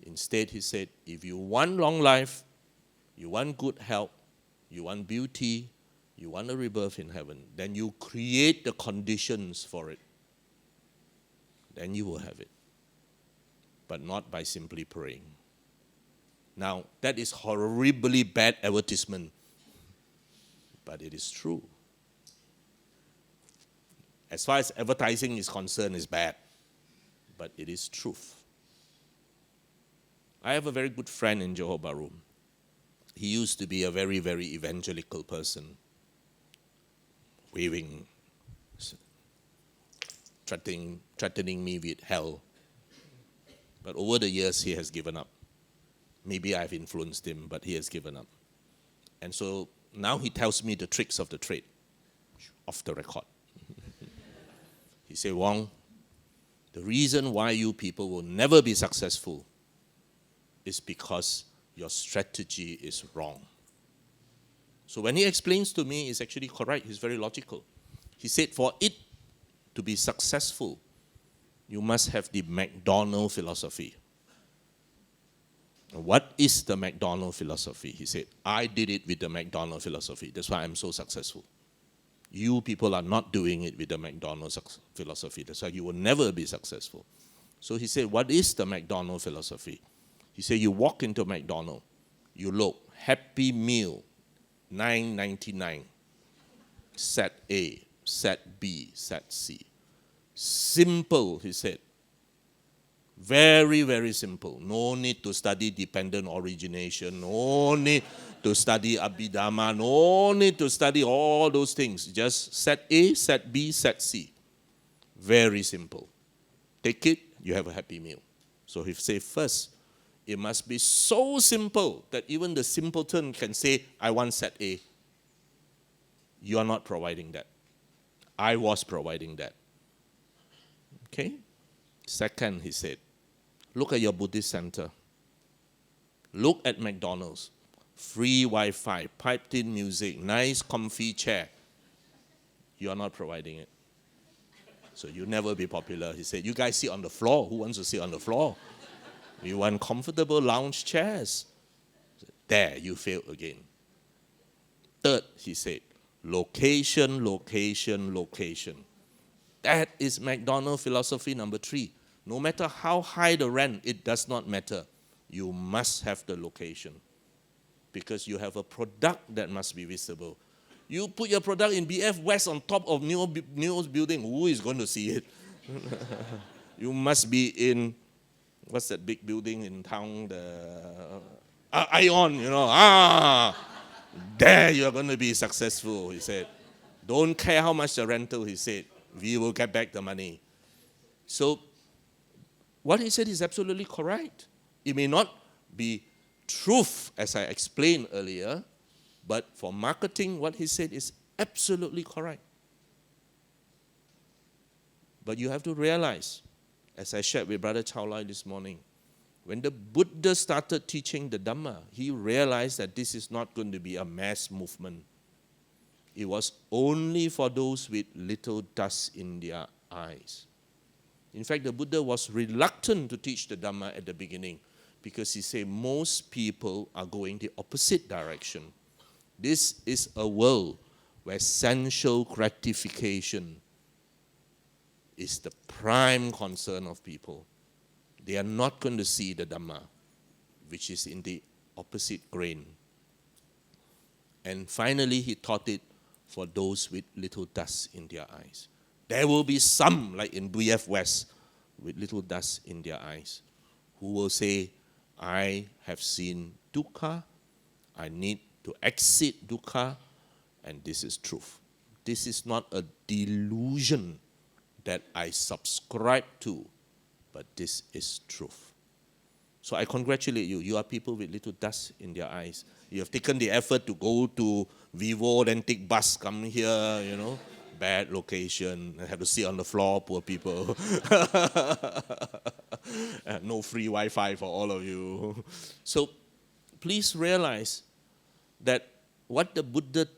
Instead, he said, if you want long life, you want good health, you want beauty, you want a rebirth in heaven, then you create the conditions for it. Then you will have it. But not by simply praying. Now, that is horribly bad advertisement. But it is true. As far as advertising is concerned, it's bad. But it is truth. I have a very good friend in Johor Bahru. He used to be a very, very evangelical person. Waving, threatening me with hell. But over the years, he has given up. Maybe I've influenced him, but he has given up. And so now he tells me the tricks of the trade, off the record. He said, Wong, the reason why you people will never be successful is because your strategy is wrong. So when he explains to me, it's actually correct. He's very logical. He said, for it to be successful, you must have the McDonald philosophy. What is the McDonald philosophy? He said, I did it with the McDonald philosophy. That's why I'm so successful. You people are not doing it with the McDonald philosophy. That's why you will never be successful. So he said, what is the McDonald philosophy? He said, you walk into McDonald, you look, Happy Meal, $9.99. Set A, set B, set C. Simple, he said. Very, very simple. No need to study dependent origination. No need to study Abhidhamma. No need to study all those things. Just set A, set B, set C. Very simple. Take it, you have a happy meal. So he said first, it must be so simple that even the simpleton can say, I want set A. You are not providing that. I was providing that. Okay? Second, he said, look at your Buddhist center. Look at McDonald's. Free Wi-Fi, piped-in music, nice comfy chair. You are not providing it. So you'll never be popular. He said, you guys sit on the floor. Who wants to sit on the floor? You want comfortable lounge chairs. There, you failed again. Third, he said, location, location, location. That is McDonald philosophy number 3. No matter how high the rent, it does not matter. You must have the location. Because you have a product that must be visible. You put your product in BF West on top of Neo's building, who is going to see it? You must be in, what's that big building in town? The Ion, there you're going to be successful, he said. Don't care how much the rental, he said. We will get back the money. So, what he said is absolutely correct. It may not be truth, as I explained earlier, but for marketing, what he said is absolutely correct. But you have to realize, as I shared with Brother Chao Lai this morning, when the Buddha started teaching the Dhamma, he realized that this is not going to be a mass movement. It was only for those with little dust in their eyes. In fact, the Buddha was reluctant to teach the Dhamma at the beginning because he said most people are going the opposite direction. This is a world where sensual gratification is the prime concern of people. They are not going to see the Dhamma, which is in the opposite grain. And finally, he taught it for those with little dust in their eyes. There will be some, like in BF West, with little dust in their eyes, who will say, I have seen dukkha, I need to exit dukkha, and this is truth. This is not a delusion that I subscribe to, but this is truth. So I congratulate you. You are people with little dust in their eyes. You have taken the effort to go to Vivo, then take bus, come here, Bad location. I have to sit on the floor, poor people. No free Wi-Fi for all of you. So please realize that what the Buddha's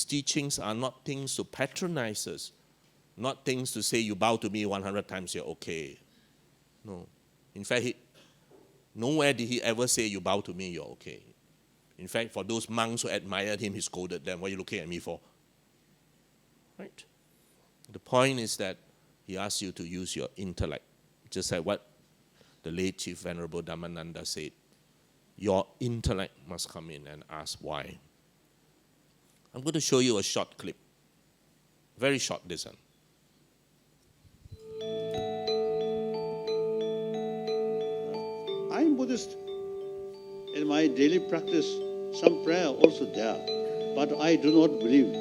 teachings are not things to patronize us, not things to say you bow to me 100 times, you're okay. No. In fact, Nowhere did he ever say, you bow to me, you're okay. In fact, for those monks who admired him, he scolded them, what are you looking at me for? Right? The point is that he asks you to use your intellect. Just like what the late Chief Venerable Dhammananda said. Your intellect must come in and ask why. I'm going to show you a short clip. Very short, this one. I'm Buddhist. In my daily practice, some prayer also there. But I do not believe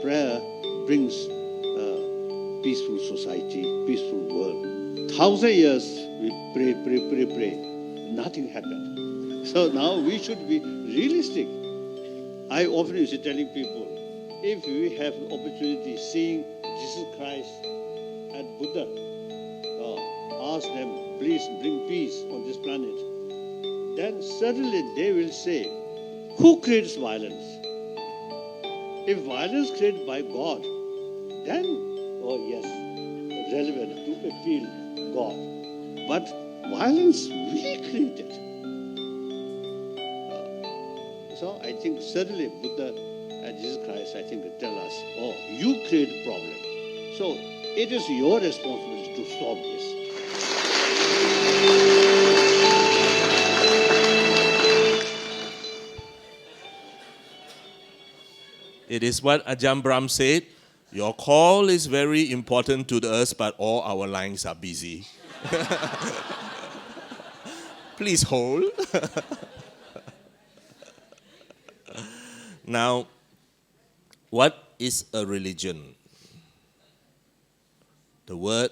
prayer brings a peaceful society, peaceful world. 1,000 years we pray. Nothing happened. So now we should be realistic. I often used to telling people, if we have an opportunity seeing Jesus Christ and Buddha, ask them, please bring peace on this planet. Then certainly they will say, who creates violence? If violence created by God, then, oh yes, relevant to appeal God. But violence we created. So I think certainly Buddha and Jesus Christ, I think, tell us, oh, you create a problem. So it is your responsibility to solve this. It is what Ajahn Brahm said. Your call is very important to us, but all our lines are busy. Please hold. Now, what is a religion? The word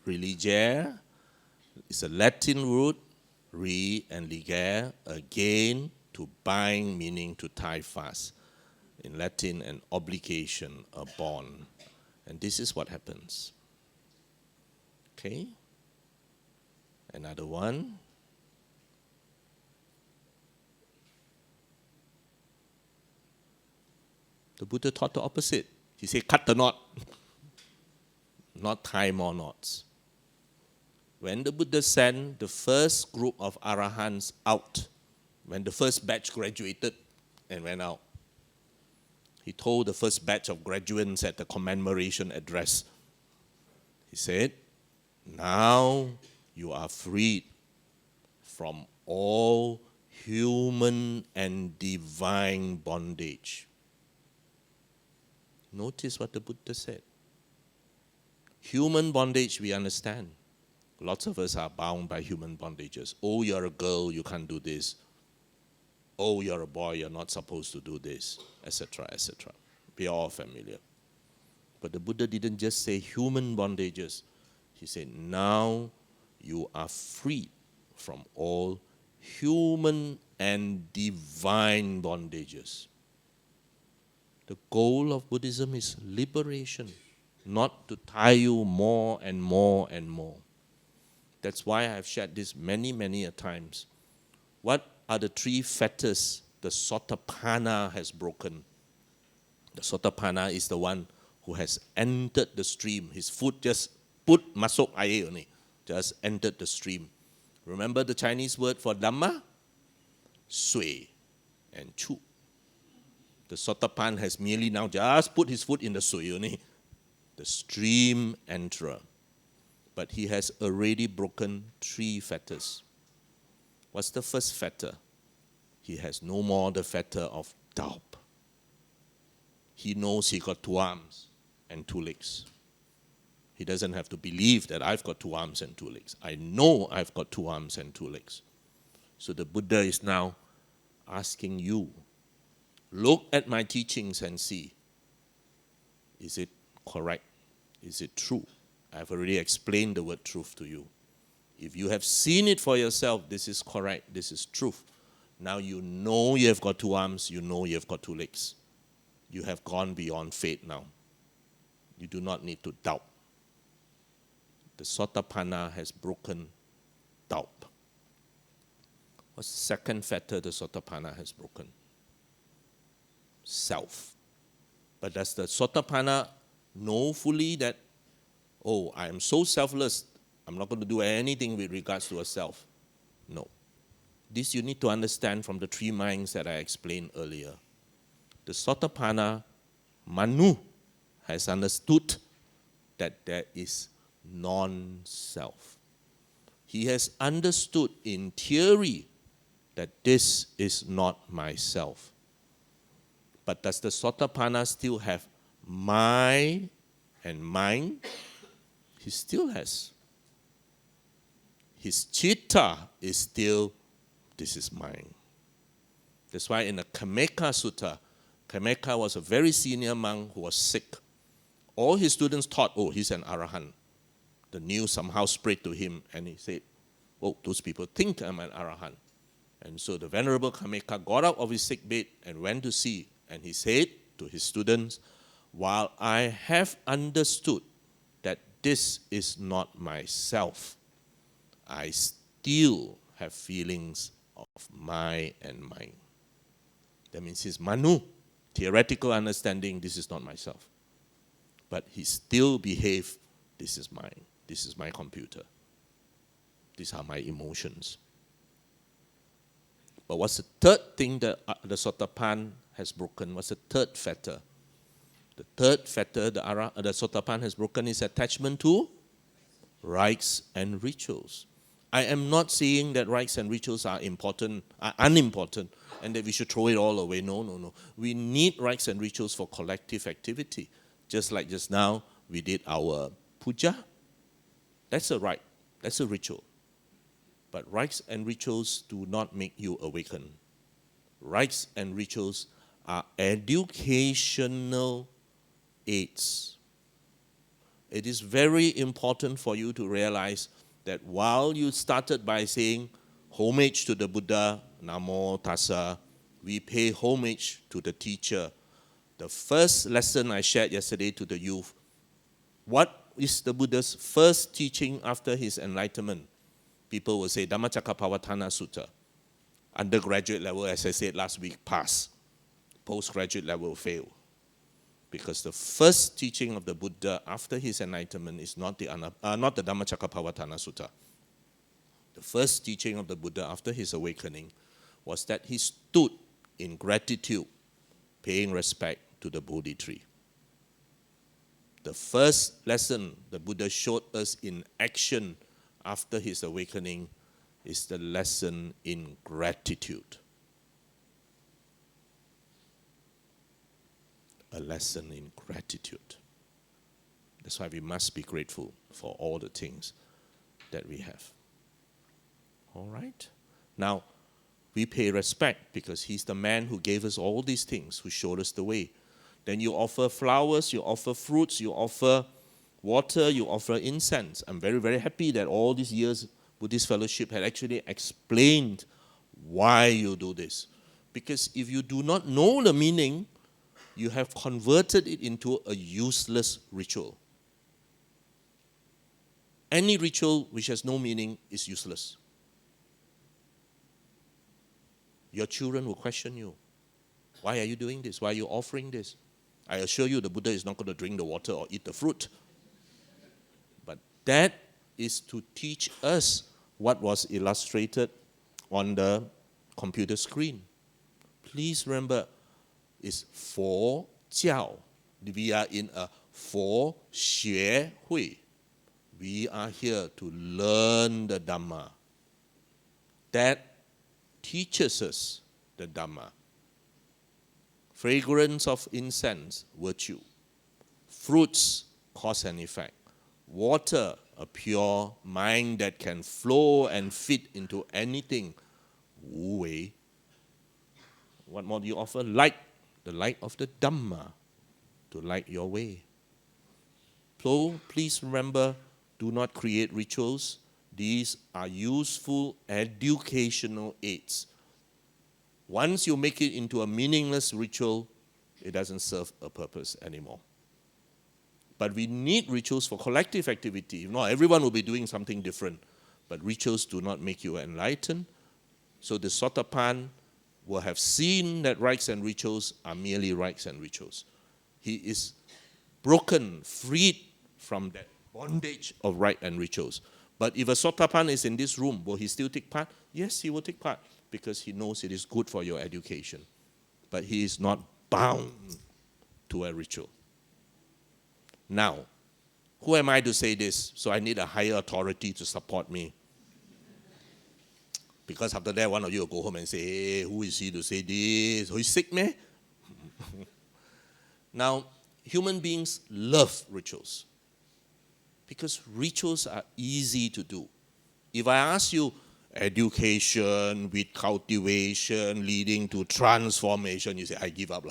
religare is a Latin root, re and ligare, again, to bind, meaning to tie fast. In Latin, an obligation, a bond. And this is what happens. Okay? Another one. The Buddha taught the opposite. He said, cut the knot, not tie more knots. When the Buddha sent the first group of arahants out, when the first batch graduated and went out, he told the first batch of graduates at the commemoration address, he said, now you are freed from all human and divine bondage. Notice what the Buddha said. Human bondage, we understand. Lots of us are bound by human bondages. Oh, you're a girl, you can't do this. Oh, you're a boy, you're not supposed to do this, etc., etc. We are all familiar. But the Buddha didn't just say human bondages. He said, now you are freed from all human and divine bondages. The goal of Buddhism is liberation, not to tie you more and more and more. That's why I have shared this many, many a times. What are the three fetters the Sotapanna has broken? The Sotapanna is the one who has entered the stream. His foot just put masuk air only, just entered the stream. Remember the Chinese word for Dhamma? Sui and Chu. The Sotapan has merely now just put his foot in the sui only, the stream enterer. But he has already broken three fetters. What's the first fetter? He has no more the fetter of doubt. He knows he got 2 arms and 2 legs. He doesn't have to believe that I've got 2 arms and 2 legs. I know I've got 2 arms and 2 legs. So the Buddha is now asking you, look at my teachings and see, is it correct? Is it true? I've already explained the word truth to you. If you have seen it for yourself, this is correct, this is truth. Now you know you have got 2 arms, you know you have got 2 legs. You have gone beyond faith now. You do not need to doubt. The Sotapanna has broken doubt. What's the second fetter the Sotapanna has broken? Self. But does the Sotapanna know fully that, oh, I am so selfless, I'm not going to do anything with regards to a self? No. This you need to understand from the three minds that I explained earlier. The Sotapanna Manu has understood that there is non-self. He has understood in theory that this is not myself. But does the Sotapanna still have my and mine? He still has. His chitta is still, this is mine. That's why in the Kameka Sutta, Kameka was a very senior monk who was sick. All his students thought, oh, he's an Arahant. The news somehow spread to him, and he said, oh, those people think I'm an Arahant. And so the Venerable Kameka got out of his sick bed and went to see, and he said to his students, while I have understood that this is not myself, I still have feelings of my and mine. That means his Manu, theoretical understanding, this is not myself. But he still behaved, this is mine, this is my computer. These are my emotions. But what's the third thing that the Sotapanna has broken? What's the third fetter? The third fetter the Sotapanna has broken is attachment to rites and rituals. I am not saying that rites and rituals are unimportant, and that we should throw it all away. No. We need rites and rituals for collective activity. Just like just now, we did our puja. That's a rite. That's a ritual. But rites and rituals do not make you awaken. Rites and rituals are educational aids. It is very important for you to realize that while you started by saying homage to the Buddha, Namo Tassa, we pay homage to the teacher. The first lesson I shared yesterday to the youth, what is the Buddha's first teaching after his enlightenment? People will say Dhammacakkappavattana Sutta. Undergraduate level, as I said last week, pass. Postgraduate level, fail. Because the first teaching of the Buddha after his enlightenment is not the Dhammacakkappavattana Sutta. The first teaching of the Buddha after his awakening was that he stood in gratitude, paying respect to the Bodhi tree. The first lesson the Buddha showed us in action after his awakening is the lesson in gratitude. A lesson in gratitude. That's why we must be grateful for all the things that we have. All right? Now, we pay respect because he's the man who gave us all these things, who showed us the way. Then you offer flowers, you offer fruits, you offer water, you offer incense. I'm very, very happy that all these years Buddhist Fellowship had actually explained why you do this. Because if you do not know the meaning, you have converted it into a useless ritual. Any ritual which has no meaning is useless. Your children will question you. Why are you doing this? Why are you offering this? I assure you the Buddha is not going to drink the water or eat the fruit. But that is to teach us what was illustrated on the computer screen. Please remember, it's 佛教. We are in a 佛学会. We are here to learn the Dhamma. That teaches us the Dhamma. Fragrance of incense, virtue. Fruits, cause and effect. Water, a pure mind that can flow and fit into anything. Wu Wei. What more do you offer? Light. The light of the Dhamma to light your way. So please remember, do not create rituals. These are useful educational aids. Once you make it into a meaningless ritual, it doesn't serve a purpose anymore. But we need rituals for collective activity. If not, everyone will be doing something different. But rituals do not make you enlightened. So the Sotapanna will have seen that rites and rituals are merely rites and rituals. He is broken, freed from that bondage of rite and rituals. But if a Sotapanna is in this room, will he still take part? Yes, he will take part. because he knows it is good for your education. But he is not bound to a ritual. Now, who am I to say this? So I need a higher authority to support me. Because after that, one of you will go home and say, hey, who is he to say this? Who is sick, man? Now, human beings love rituals because rituals are easy to do. If I ask you, education with cultivation leading to transformation, you say, I give up.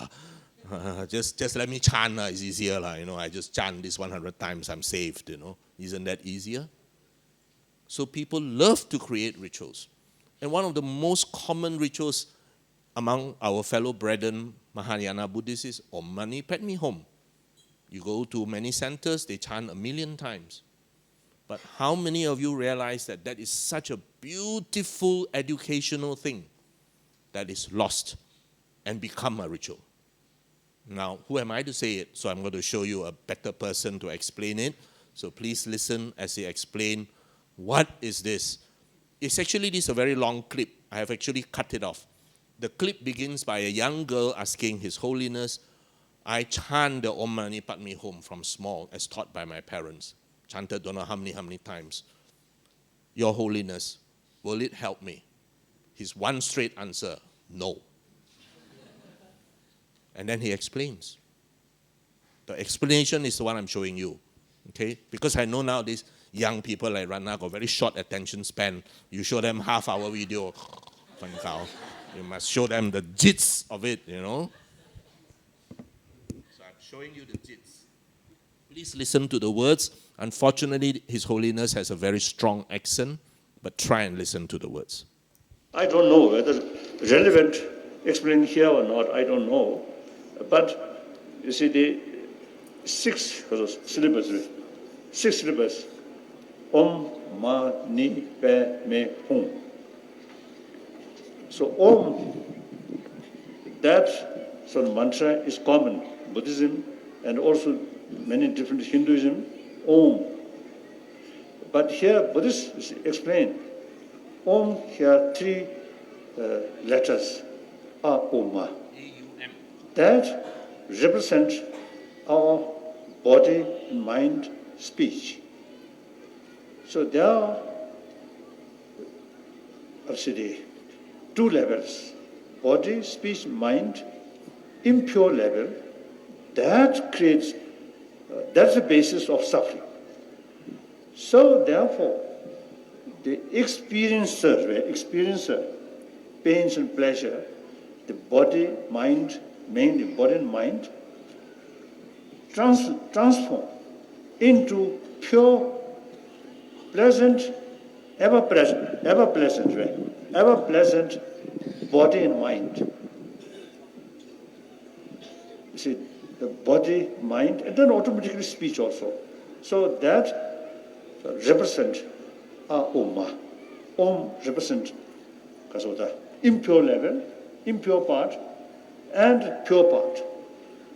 Just let me chant, it's easier. I just chant this 100 times, I'm saved. Isn't that easier? So people love to create rituals. And one of the most common rituals among our fellow brethren, Mahayana Buddhists, is Om Mani Padme Hum. You go to many centers, they chant 1,000,000 times. But how many of you realize that that is such a beautiful educational thing that is lost and become a ritual? Now, who am I to say it? So I'm going to show you a better person to explain it. So please listen as they explain, what is this? It's actually this a very long clip. I have actually cut it off. The clip begins by a young girl asking His Holiness, I chant the Om Mani Padme Hum from small, as taught by my parents. Chanted don't know how many times. Your Holiness, will it help me? His one straight answer, no. And then he explains. The explanation is the one I'm showing you. Okay? Because I know now these young people like Rana got very short attention span. You show them half-hour video, you must show them the jits of it, So I'm showing you the jits. Please listen to the words. Unfortunately, His Holiness has a very strong accent, but try and listen to the words. I don't know whether relevant explained here or not, I don't know. But you see the six syllables. Om Mani Padme Hum. So Om, that sort of mantra is common, Buddhism and also many different Hinduism, Om. But here Buddhists explain, Om here three letters are Om. That represent our body, mind, speech. So there are actually two levels, body, speech, mind, impure level, that creates, that's the basis of suffering. So therefore, the experiencer, pains and pleasure, the body, mind, mainly body and mind, transform into pure, pleasant, ever pleasant body and mind. You see, the body, mind, and then automatically speech also. So that represent Om. Om represent the impure level, impure part, and pure part.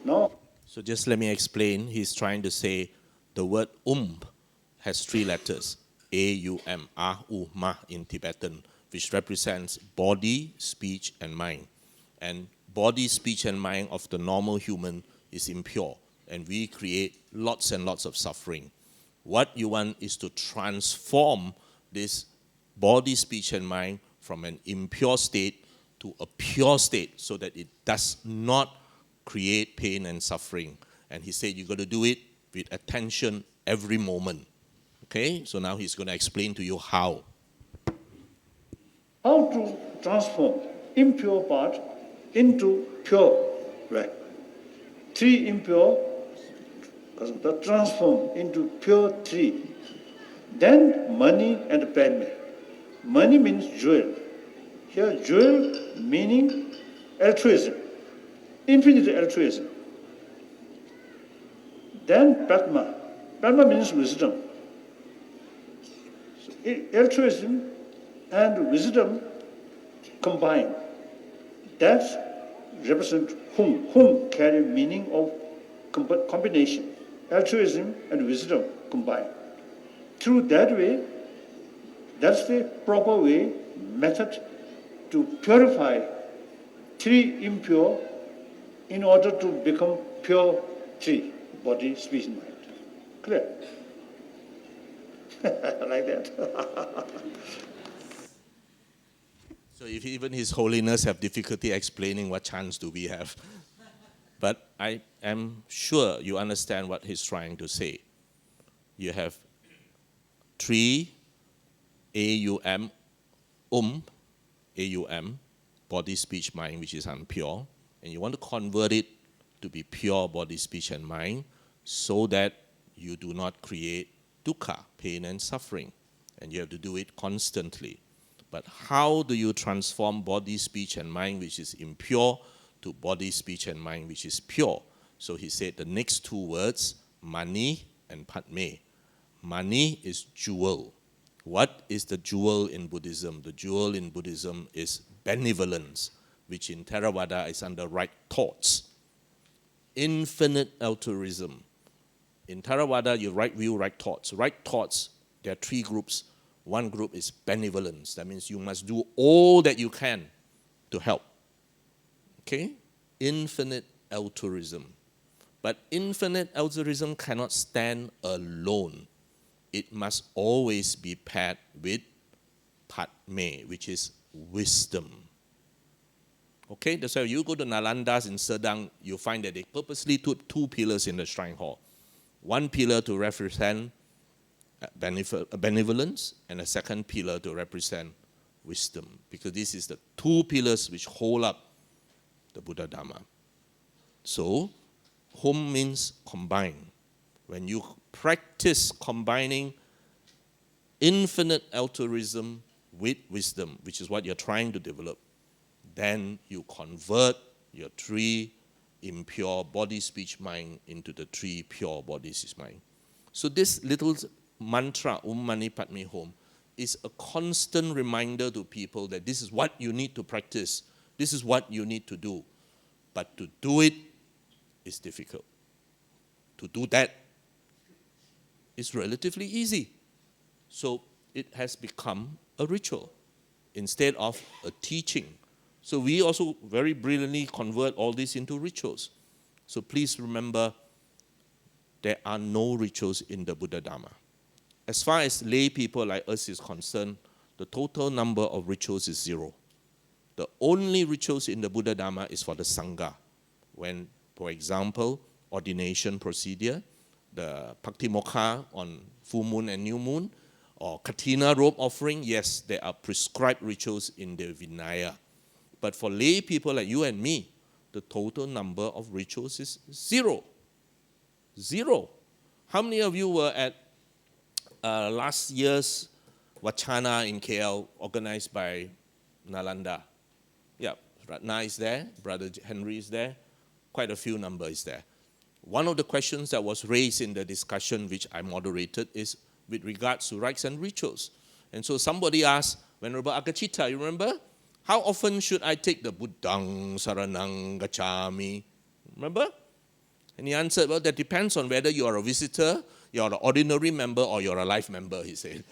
Now, so just let me explain. He's trying to say the word has three letters, A-U-M, A-U-Ma in Tibetan, which represents body, speech, and mind. And body, speech, and mind of the normal human is impure, and we create lots and lots of suffering. What you want is to transform this body, speech, and mind from an impure state to a pure state so that it does not create pain and suffering. And he said you got to do it with attention every moment. Okay, so now he's going to explain to you how. How to transform impure part into pure, right? Three impure, transform into pure three. Then money and padme. Money means jewel. Here jewel meaning altruism, infinite altruism. Then padma. Padma means wisdom. So altruism and wisdom combined. That represents Hum. Hum carry meaning of combination. Altruism and wisdom combined. Through that way, that's the proper way, method to purify three impure in order to become pure three, body, speech, mind. Clear? Like that. So if even His Holiness have difficulty explaining, what chance do we have? But I am sure you understand what he's trying to say. You have three AUM, AUM, body, speech, mind, which is impure, and you want to convert it to be pure body, speech, and mind, so that you do not create dukkha, pain and suffering. And you have to do it constantly. But how do you transform body, speech, and mind, which is impure, to body, speech, and mind, which is pure? So he said the next two words, mani and padme. Mani is jewel. What is the jewel in Buddhism? The jewel in Buddhism is benevolence, which in Theravada is under right thoughts. Infinite altruism. In Theravada, you right view, right thoughts. Right thoughts, there are three groups. One group is benevolence. That means you must do all that you can to help. Okay? Infinite altruism. But infinite altruism cannot stand alone. It must always be paired with padme, which is wisdom. Okay? That's why you go to Nalandas in Sedang, you find that they purposely put two pillars in the shrine hall. One pillar to represent benevolence, and a second pillar to represent wisdom. Because this is the two pillars which hold up the Buddha Dhamma. So, home means combine. When you practice combining infinite altruism with wisdom, which is what you're trying to develop, then you convert your three impure body, speech, mind into the three pure body, speech, mind. So this little mantra, Mani Padme Hum, is a constant reminder to people that this is what you need to practice. This is what you need to do. But to do it is difficult. To do that is relatively easy. So it has become a ritual instead of a teaching. So we also very brilliantly convert all this into rituals. So please remember, there are no rituals in the Buddha Dhamma. As far as lay people like us is concerned, the total number of rituals is 0. The only rituals in the Buddha Dhamma is for the Sangha. When, for example, ordination procedure, the Bhakti-mokha on full moon and new moon, or Katina robe offering, yes, there are prescribed rituals in the Vinaya. But for lay people like you and me, the total number of rituals is 0. 0. How many of you were at last year's Vachana in KL, organized by Nalanda? Yeah, Ratna is there, Brother Henry is there, quite a few number is there. One of the questions that was raised in the discussion which I moderated is with regards to rites and rituals. And so somebody asked, Venerable Akachita, you remember? How often should I take the Buddhang Saranang Gacchami? Remember? And he answered, well, that depends on whether you are a visitor, you're an ordinary member, or you're a life member, he said.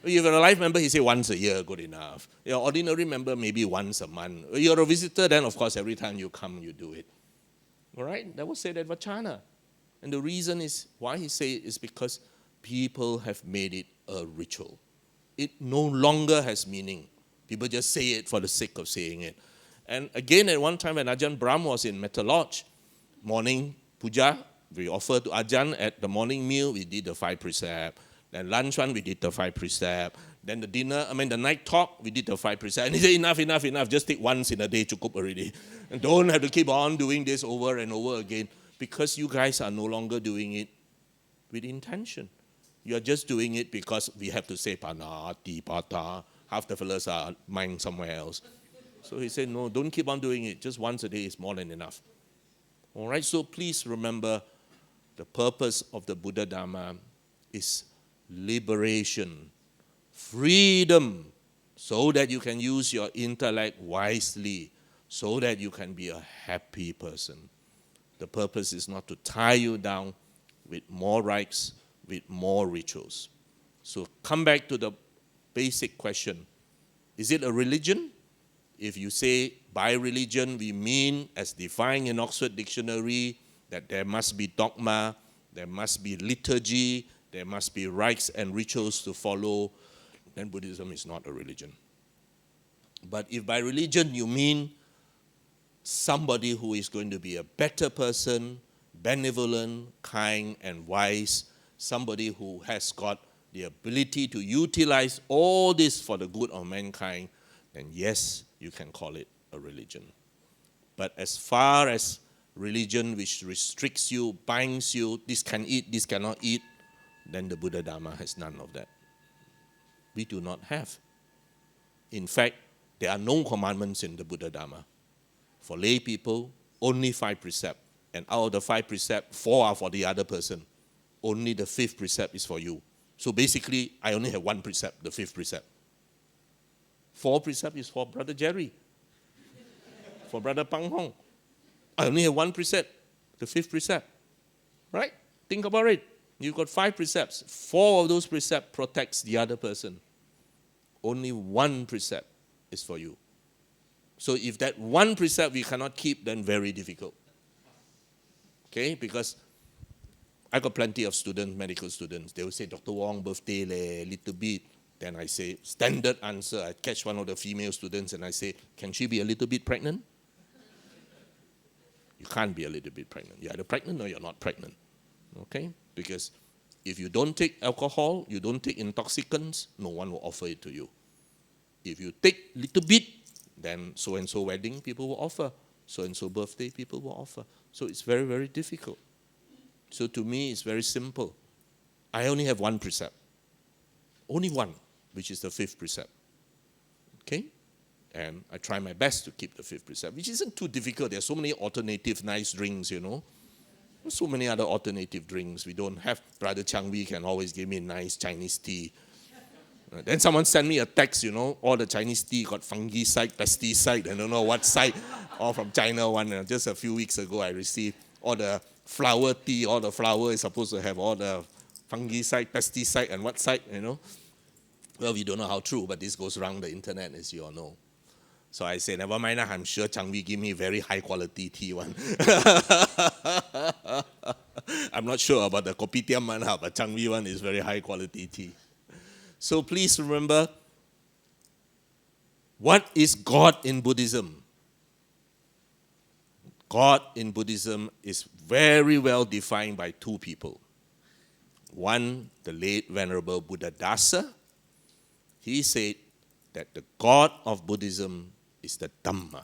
If you're a life member, he said once a year, good enough. You're an ordinary member, maybe once a month. If you're a visitor, then of course every time you come, you do it. All right? That was said at Vachana. And the reason is, why he said it is because people have made it a ritual. It no longer has meaning. People just say it for the sake of saying it. And again, at one time when Ajahn Brahm was in Metta Lodge, morning puja, we offered to Ajahn at the morning meal, we did the 5 precept. Then lunch one, we did the 5 precept. Then the night talk, we did the 5 precept. And he said, enough, just take once in a day, cukup already. And don't have to keep on doing this over and over again, because you guys are no longer doing it with intention. You are just doing it because we have to say panati, pata. Half the fellas are mind somewhere else. So he said, no, don't keep on doing it. Just once a day is more than enough. All right, so please remember, the purpose of the Buddha Dhamma is liberation, freedom, so that you can use your intellect wisely, so that you can be a happy person. The purpose is not to tie you down with more rites, with more rituals. So come back to the basic question. Is it a religion? if you say by religion, we mean, as defined in Oxford Dictionary, that there must be dogma, there must be liturgy, there must be rites and rituals to follow, then Buddhism is not a religion. But if by religion you mean somebody who is going to be a better person, benevolent, kind, and wise, somebody who has got the ability to utilize all this for the good of mankind, then yes, you can call it a religion. But as far as religion which restricts you, binds you, this can eat, this cannot eat, then the Buddha Dhamma has none of that. We do not have. In fact, there are no commandments in the Buddha Dhamma. For lay people, only 5 precepts. And out of the 5 precepts, 4 are for the other person. Only the 5th precept is for you. So basically, I only have 1 precept, the 5th precept. 4 precepts is for Brother Jerry, for Brother Pang Hong. I only have 1 precept, the 5th precept. Right? Think about it. You've got 5 precepts. 4 of those precepts protects the other person. Only 1 precept is for you. So if that 1 precept we cannot keep, then very difficult. Okay? Because I got plenty of students, medical students. They will say, Dr. Wong, birthday, little bit. Then I say, standard answer. I catch one of the female students and I say, can she be a little bit pregnant? You can't be a little bit pregnant. You're either pregnant or you're not pregnant. Okay? Because if you don't take alcohol, you don't take intoxicants, no one will offer it to you. If you take little bit, then so-and-so wedding people will offer. So-and-so birthday people will offer. So it's very, very difficult. So to me, it's very simple. I only have 1 precept. Only 1, which is the 5th precept. Okay? And I try my best to keep the 5th precept, which isn't too difficult. There are so many alternative nice drinks, you know. There's so many other alternative drinks. We don't have. Brother Chang Wee can always give me nice Chinese tea. Then someone sent me a text, you know, all the Chinese tea got fungicide, pesticide, I don't know what side, all from China one. And just a few weeks ago, I received all the flower tea, all the flower is supposed to have all the fungicide, pesticide, and what side, you know. Well, we don't know how true, but this goes around the internet, as you all know. So I say, never mind, I'm sure Chang Wee give me very high quality tea one. I'm not sure about the kopitiam one, but Chang Wee one is very high quality tea. So please remember, what is God in Buddhism? God in Buddhism is very well defined by 2 people. One, the late Venerable Buddhadharma. He said that the God of Buddhism is the Dhamma.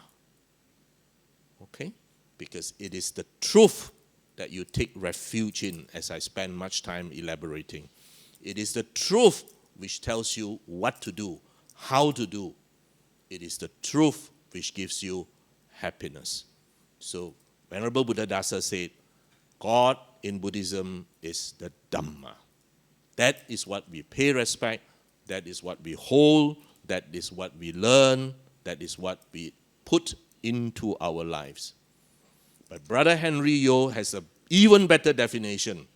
Okay? Because it is the truth that you take refuge in, as I spend much time elaborating. It is the truth which tells you what to do, how to do. It is the truth which gives you happiness. So, Venerable Buddhadharma said, God in Buddhism is the Dhamma. That is what we pay respect, that is what we hold, that is what we learn, that is what we put into our lives. But Brother Henry Yeo has an even better definition.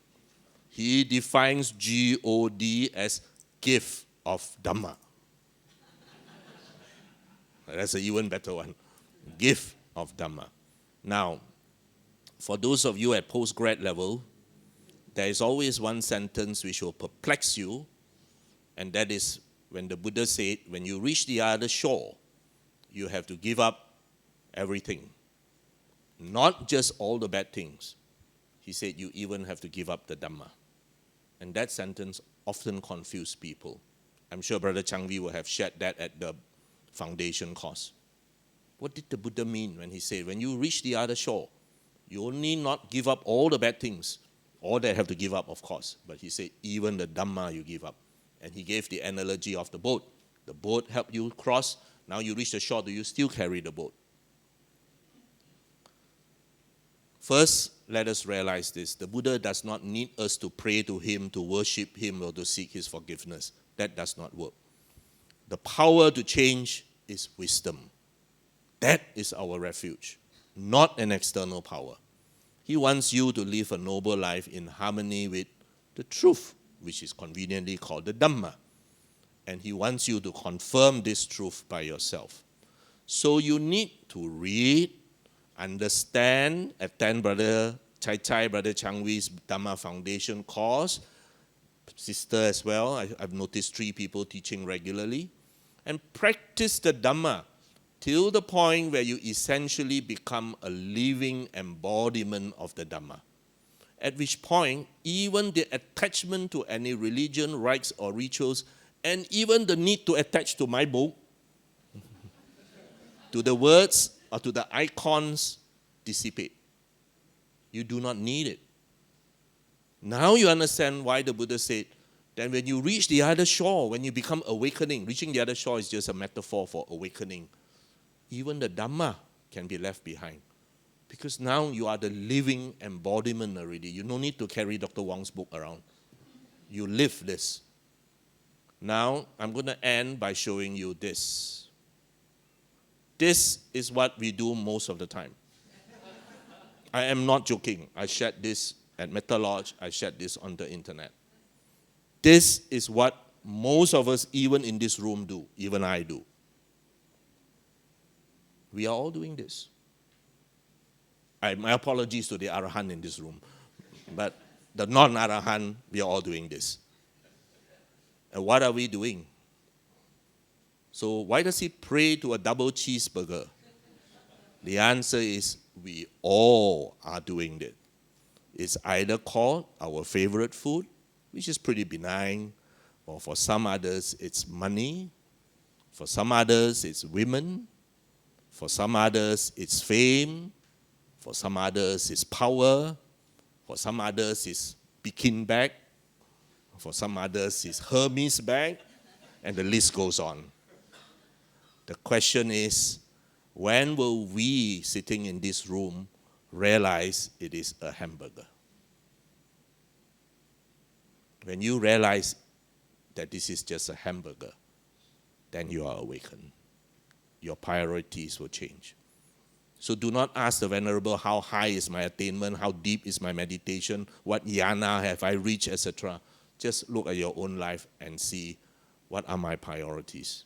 He defines G-O-D as gift of Dhamma. That's an even better one. Gift of Dhamma. Now, for those of you at postgrad level, there is always one sentence which will perplex you, and that is when the Buddha said, when you reach the other shore, you have to give up everything. Not just all the bad things. He said you even have to give up the Dhamma. And that sentence often confuses people. I'm sure Brother Chang Wee will have shared that at the foundation course. What did the Buddha mean when he said, when you reach the other shore, you only not give up all the bad things. All that have to give up, of course. But he said, even the Dhamma you give up. And he gave the analogy of the boat. The boat helped you cross. Now you reach the shore, do you still carry the boat? First, let us realize this. The Buddha does not need us to pray to him, to worship him, or to seek his forgiveness. That does not work. The power to change is wisdom. That is our refuge, not an external power. He wants you to live a noble life in harmony with the truth, which is conveniently called the Dhamma. And he wants you to confirm this truth by yourself. So you need to read, understand, attend Brother Chai Chai, Brother Chang Wei's Dhamma Foundation course, sister as well. I've noticed 3 people teaching regularly. And practice the Dhamma till the point where you essentially become a living embodiment of the Dhamma. At which point, even the attachment to any religion, rites or rituals, and even the need to attach to my book, to the words or to the icons, dissipate. You do not need it. Now you understand why the Buddha said that when you reach the other shore, when you become awakening, reaching the other shore is just a metaphor for awakening. Even the Dhamma can be left behind. Because now you are the living embodiment already. You don't need to carry Dr. Wong's book around. You live this. Now, I'm going to end by showing you this. This is what we do most of the time. I am not joking. I shared this at Metta Lodge. I shared this on the internet. This is what most of us, even in this room, do. Even I do. We are all doing this. My apologies to the Arahant in this room. But the non-Arahant, we are all doing this. And what are we doing? So why does he pray to a double cheeseburger? The answer is we all are doing it. It's either called our favorite food, which is pretty benign, or for some others it's money, for some others it's women, for some others it's fame, for some others it's power, for some others it's Bikin bag, for some others it's Hermes bag, and the list goes on. The question is, when will we, sitting in this room, realize it is a hamburger? When you realize that this is just a hamburger, then you are awakened. Your priorities will change. So do not ask the Venerable, how high is my attainment, how deep is my meditation, what jhana have I reached, etc. Just look at your own life and see what are my priorities.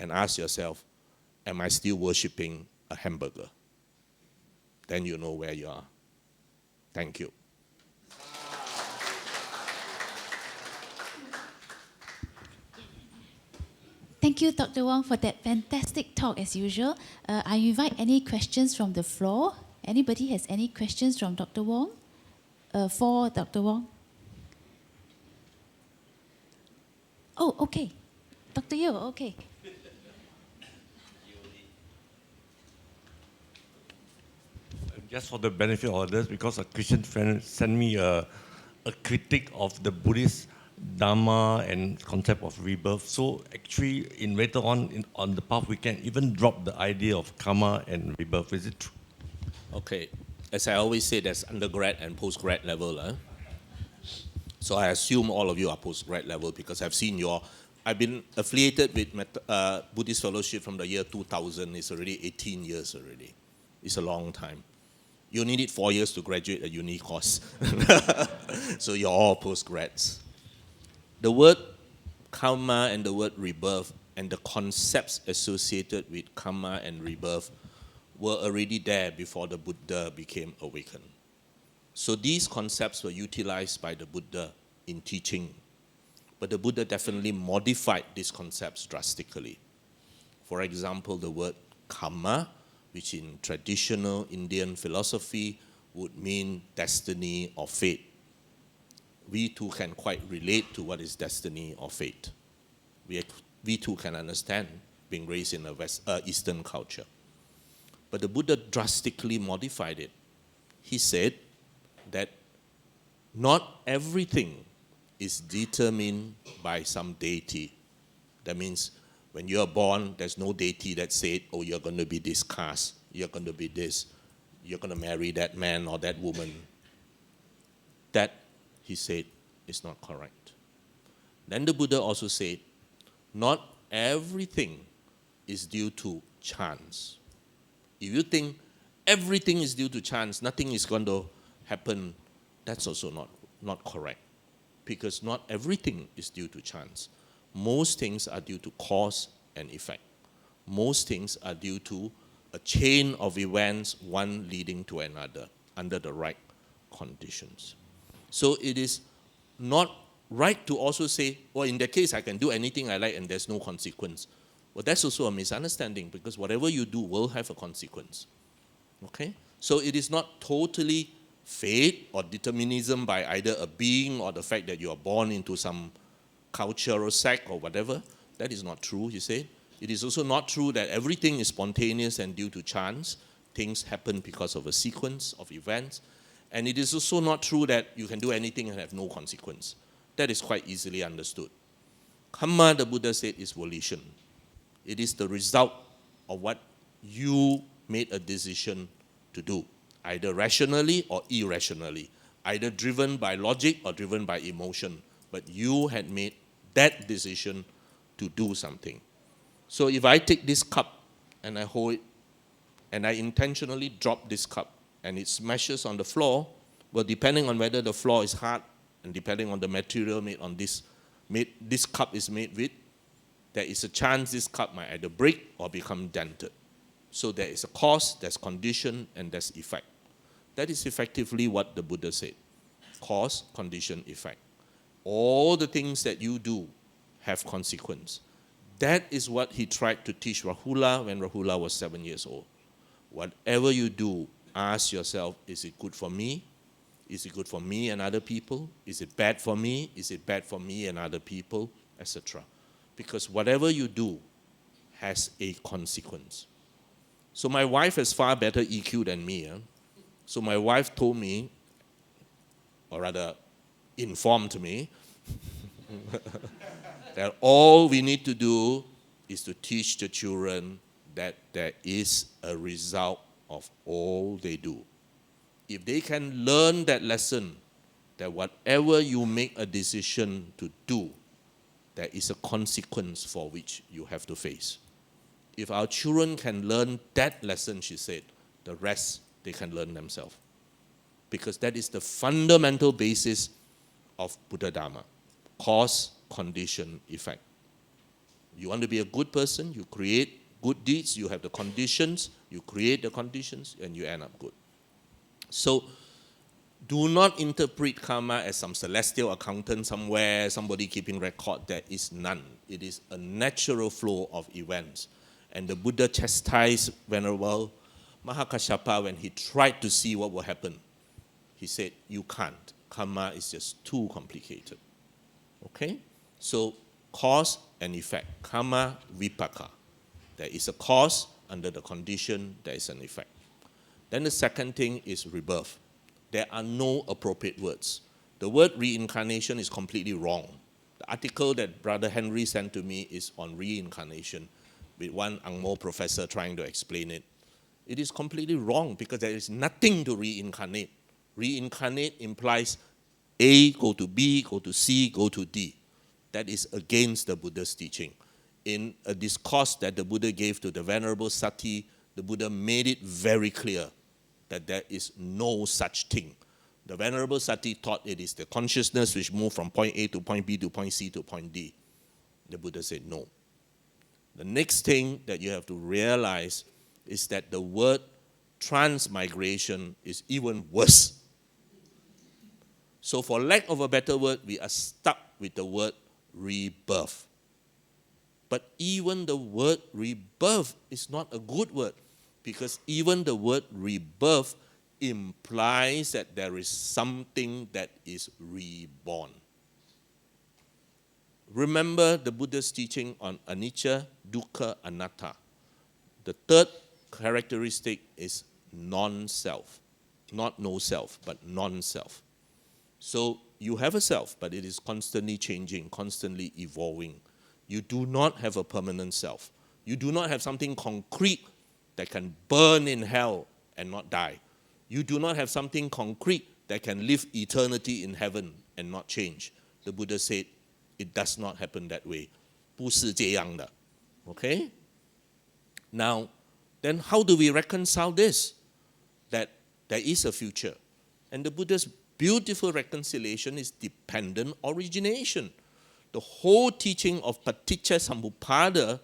And ask yourself, am I still worshipping a hamburger? Then you know where you are. Thank you. Thank you, Dr. Wong, for that fantastic talk as usual. I invite any questions from the floor. Anybody has any questions from Dr. Wong? For Dr. Wong? Oh, okay. Dr. Yeo, okay. Just for the benefit of others, because a Christian friend sent me a critique of the Buddhist Dhamma and concept of rebirth. So actually, later on the path, we can even drop the idea of karma and rebirth. Is it true? Okay. As I always say, there's undergrad and postgrad level. So I assume all of you are postgrad level because I've been affiliated with Buddhist Fellowship from the year 2000. It's already 18 years already. It's a long time. You needed 4 years to graduate a uni course. So you're all postgrads. The word karma and the word rebirth and the concepts associated with karma and rebirth were already there before the Buddha became awakened. So these concepts were utilized by the Buddha in teaching. But the Buddha definitely modified these concepts drastically. For example, the word karma, which in traditional Indian philosophy would mean destiny or fate. We too can quite relate to what is destiny or fate. We too can understand, being raised in a Eastern culture. But the Buddha drastically modified it. He said that not everything is determined by some deity. That means when you're born, there's no deity that said, oh, you're going to be this caste, you're going to be this, you're going to marry that man or that woman. That, he said, is not correct. Then the Buddha also said, not everything is due to chance. If you think everything is due to chance, nothing is going to happen, that's also not correct. Because not everything is due to chance. Most things are due to cause and effect. most things are due to a chain of events, one leading to another, under the right conditions. So it is not right to also say, well, in that case, I can do anything I like and there's no consequence. Well, that's also a misunderstanding, because whatever you do will have a consequence. Okay? So it is not totally fate or determinism by either a being or the fact that you are born into some cultural sect or whatever. That is not true, he said. It is also not true that everything is spontaneous and due to chance. Things happen because of a sequence of events. And it is also not true that you can do anything and have no consequence. That is quite easily understood. Karma, the Buddha said, is volition. It is the result of what you made a decision to do, either rationally or irrationally, either driven by logic or driven by emotion. But you had made that decision to do something. So if I take this cup and I hold it, and I intentionally drop this cup, and it smashes on the floor, well, depending on whether the floor is hard and depending on the material this cup is made with, there is a chance this cup might either break or become dented. So there is a cause, there's condition, and there's effect. That is effectively what the Buddha said. Cause, condition, effect. All the things that you do have consequence. That is what he tried to teach Rahula when Rahula was 7 years old. Whatever you do, ask yourself, is it good for me? Is it good for me and other people? Is it bad for me? Is it bad for me and other people? Etc. Because whatever you do has a consequence. So my wife has far better EQ than me. So my wife told me, or rather informed me, that all we need to do is to teach the children that there is a result of all they do. If they can learn that lesson, that whatever you make a decision to do, there is a consequence for which you have to face. If our children can learn that lesson, she said, the rest they can learn themselves. Because that is the fundamental basis of Buddha Dhamma. Cause, condition, effect. You want to be a good person, you create good deeds, you have the conditions, you create the conditions, and you end up good. So, do not interpret karma as some celestial accountant somewhere, somebody keeping record. There is none. It is a natural flow of events. And the Buddha chastised Venerable Mahakashyapa when he tried to see what will happen. He said, you can't. Karma is just too complicated. Okay? So, cause and effect. Karma, vipaka. There is a cause, under the condition, there is an effect. Then the second thing is rebirth. There are no appropriate words. The word reincarnation is completely wrong. The article that Brother Henry sent to me is on reincarnation, with one Ang Mo professor trying to explain it. It is completely wrong because there is nothing to reincarnate. Reincarnate implies A go to B, go to C, go to D. That is against the Buddha's teaching. In a discourse that the Buddha gave to the Venerable Sati, the Buddha made it very clear that there is no such thing. The Venerable Sati thought it is the consciousness which moves from point A to point B to point C to point D. The Buddha said no. The next thing that you have to realize is that the word transmigration is even worse. So for lack of a better word, we are stuck with the word rebirth. But even the word rebirth is not a good word, because even the word rebirth implies that there is something that is reborn. Remember the Buddha's teaching on anicca, dukkha, anatta. The third characteristic is non-self. Not no self, but non-self. So you have a self, but it is constantly changing, constantly evolving. You do not have a permanent self. You do not have something concrete that can burn in hell and not die. You do not have something concrete that can live eternity in heaven and not change. The Buddha said, it does not happen that way. 不是这样的. Okay? Now, then how do we reconcile this? That there is a future. And the Buddha's beautiful reconciliation is dependent origination. The whole teaching of Paticca Samuppada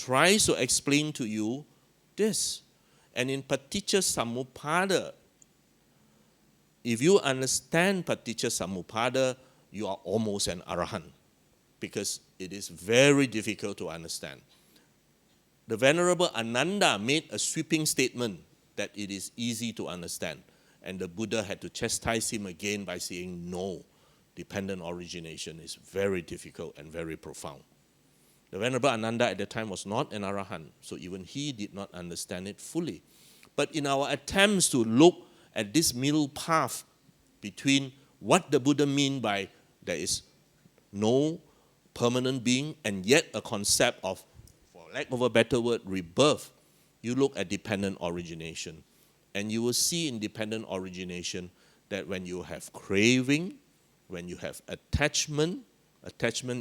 tries to explain to you this. And in Paticca Samuppada, if you understand Paticca Samuppada, you are almost an arahant, because it is very difficult to understand. The Venerable Ananda made a sweeping statement that it is easy to understand, and the Buddha had to chastise him again by saying, no, dependent origination is very difficult and very profound. The Venerable Ananda at the time was not an arahant, so even he did not understand it fully. But in our attempts to look at this middle path between what the Buddha mean by there is no permanent being and yet a concept of, for lack of a better word, rebirth, you look at dependent origination. And you will see in dependent origination that when you have craving, when you have attachment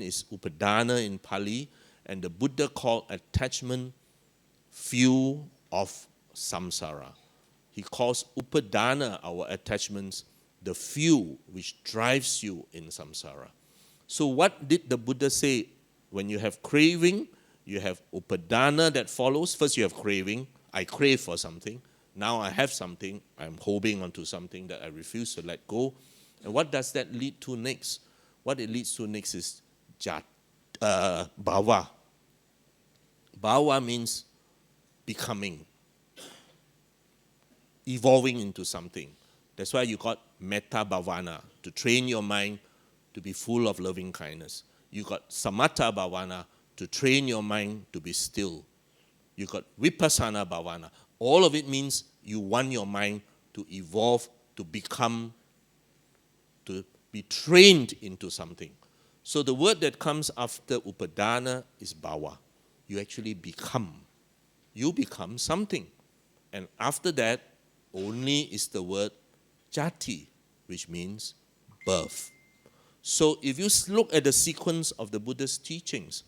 is upadana in Pali, and the Buddha called attachment fuel of samsara. He calls upadana, our attachments, the fuel which drives you in samsara. So what did the Buddha say? When you have craving, you have upadana that follows. First you have craving. I crave for something. Now I have something. I'm holding onto something that I refuse to let go. And what does that lead to next? What it leads to next is bhava. Bhava means becoming, evolving into something. That's why you got metta bhavana, to train your mind to be full of loving kindness. You got samatha bhavana, to train your mind to be still. You got vipassana bhavana. All of it means you want your mind to evolve, to become, to be trained into something. So the word that comes after upadana is bhava. You actually become. You become something. And after that, only is the word jati, which means birth. So if you look at the sequence of the Buddha's teachings,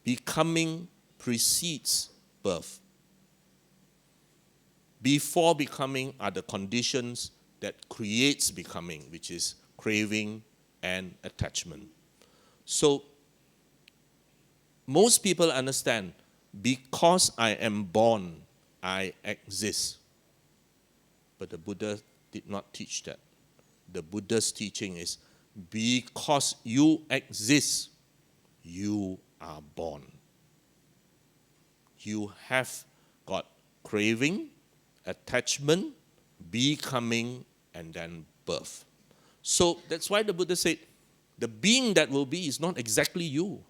becoming precedes birth. Before becoming are the conditions that creates becoming, which is craving and attachment. So most people understand, because I am born, I exist. But the Buddha did not teach that. The Buddha's teaching is, because you exist, you are born. You have got craving, attachment, becoming, and then birth. So that's why the Buddha said, the being that will be is not exactly you.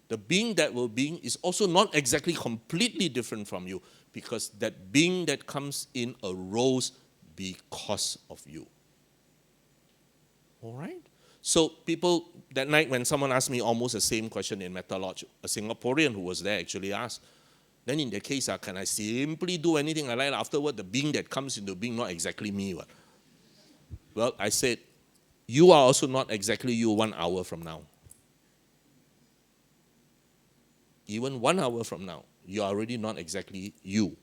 The being that will be is also not exactly completely different from you, because that being that comes in arose because of you. All right? So people, that night when someone asked me almost the same question in Metta Lodge, a Singaporean who was there actually asked, then in the case, can I simply do anything I like afterward? The being that comes into being, not exactly me. What? Well, I said, you are also not exactly you 1 hour from now. Even 1 hour from now, you are already not exactly you.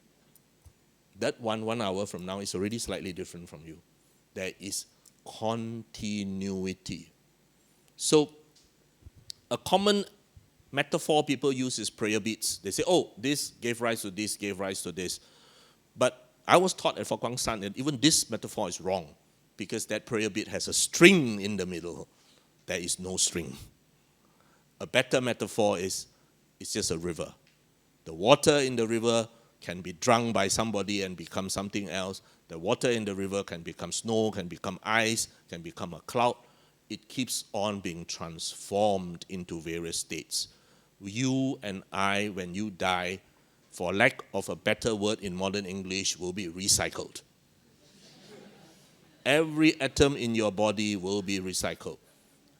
That 1 hour from now is already slightly different from you. There is continuity. So, a common metaphor people use is prayer beads. They say, oh, this gave rise to this, gave rise to this. But I was taught at Fo Guang San that even this metaphor is wrong, because that prayer bead has a string in the middle. There is no string. A better metaphor is, it's just a river. The water in the river can be drunk by somebody and become something else. The water in the river can become snow, can become ice, can become a cloud. It keeps on being transformed into various states. You and I, when you die, for lack of a better word in modern English, will be recycled. Every atom in your body will be recycled.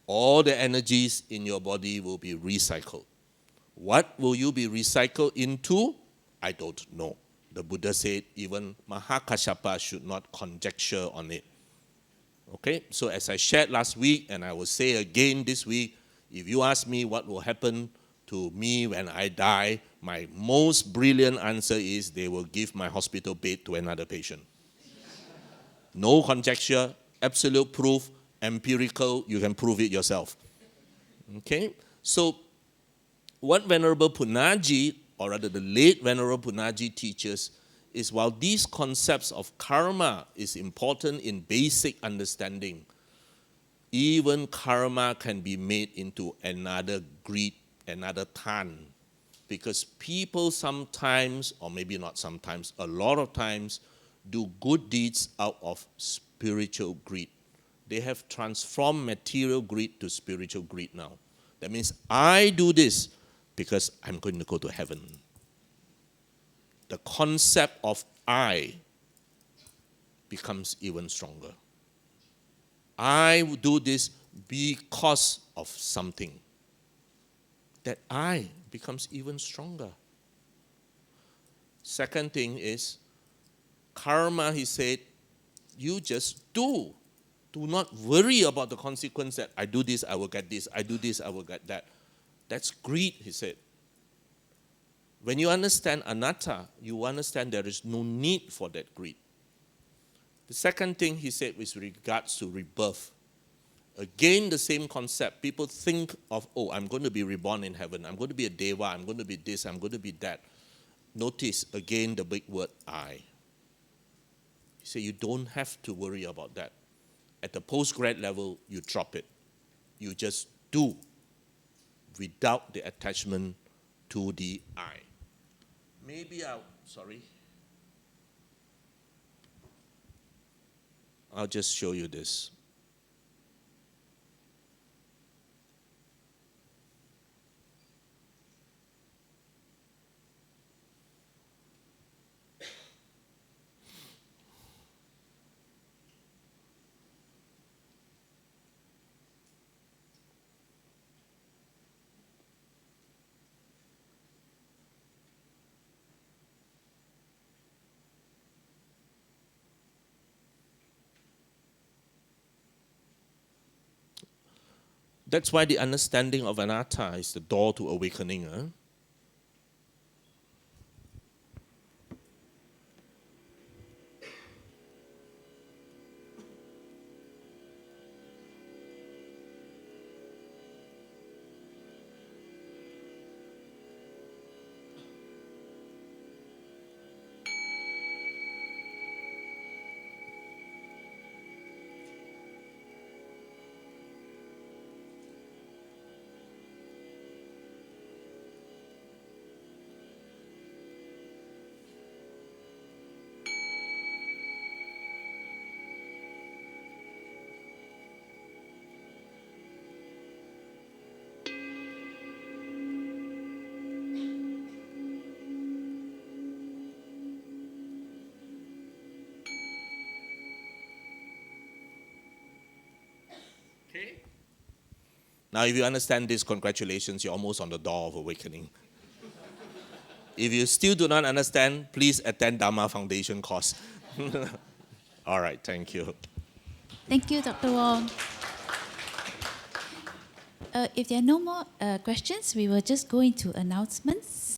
All the energies in your body will be recycled. What will you be recycled into? I don't know. The Buddha said even Mahakashyapa should not conjecture on it. Okay, so as I shared last week, and I will say again this week, if you ask me what will happen to me when I die, my most brilliant answer is they will give my hospital bed to another patient. No conjecture, absolute proof, empirical, you can prove it yourself. Okay, so what Venerable Punnaji, or rather the late Venerable Punnaji teaches, is while these concepts of karma is important in basic understanding, even karma can be made into another greed, another tan. Because people sometimes, or maybe not sometimes, a lot of times, do good deeds out of spiritual greed. They have transformed material greed to spiritual greed now. That means I do this because I'm going to go to heaven. The concept of I becomes even stronger. I do this because of something. That I becomes even stronger. Second thing is, karma, he said, you just do. Do not worry about the consequence that I do this, I will get this, I do this, I will get that. That's greed, he said. When you understand anatta, you understand there is no need for that greed. The second thing he said with regards to rebirth. Again, the same concept. People think of, oh, I'm going to be reborn in heaven. I'm going to be a deva. I'm going to be this. I'm going to be that. Notice, again, the big word, I. You say you don't have to worry about that. At the postgrad level, you drop it. You just do without the attachment to the I. Maybe I'll just show you this. That's why the understanding of anatta is the door to awakening. Okay. Now, if you understand this, congratulations, you're almost on the door of awakening. If you still do not understand, please attend Dhamma Foundation course. All right, thank you. Thank you, Dr. Wong. If there are no more questions, we will just go into announcements.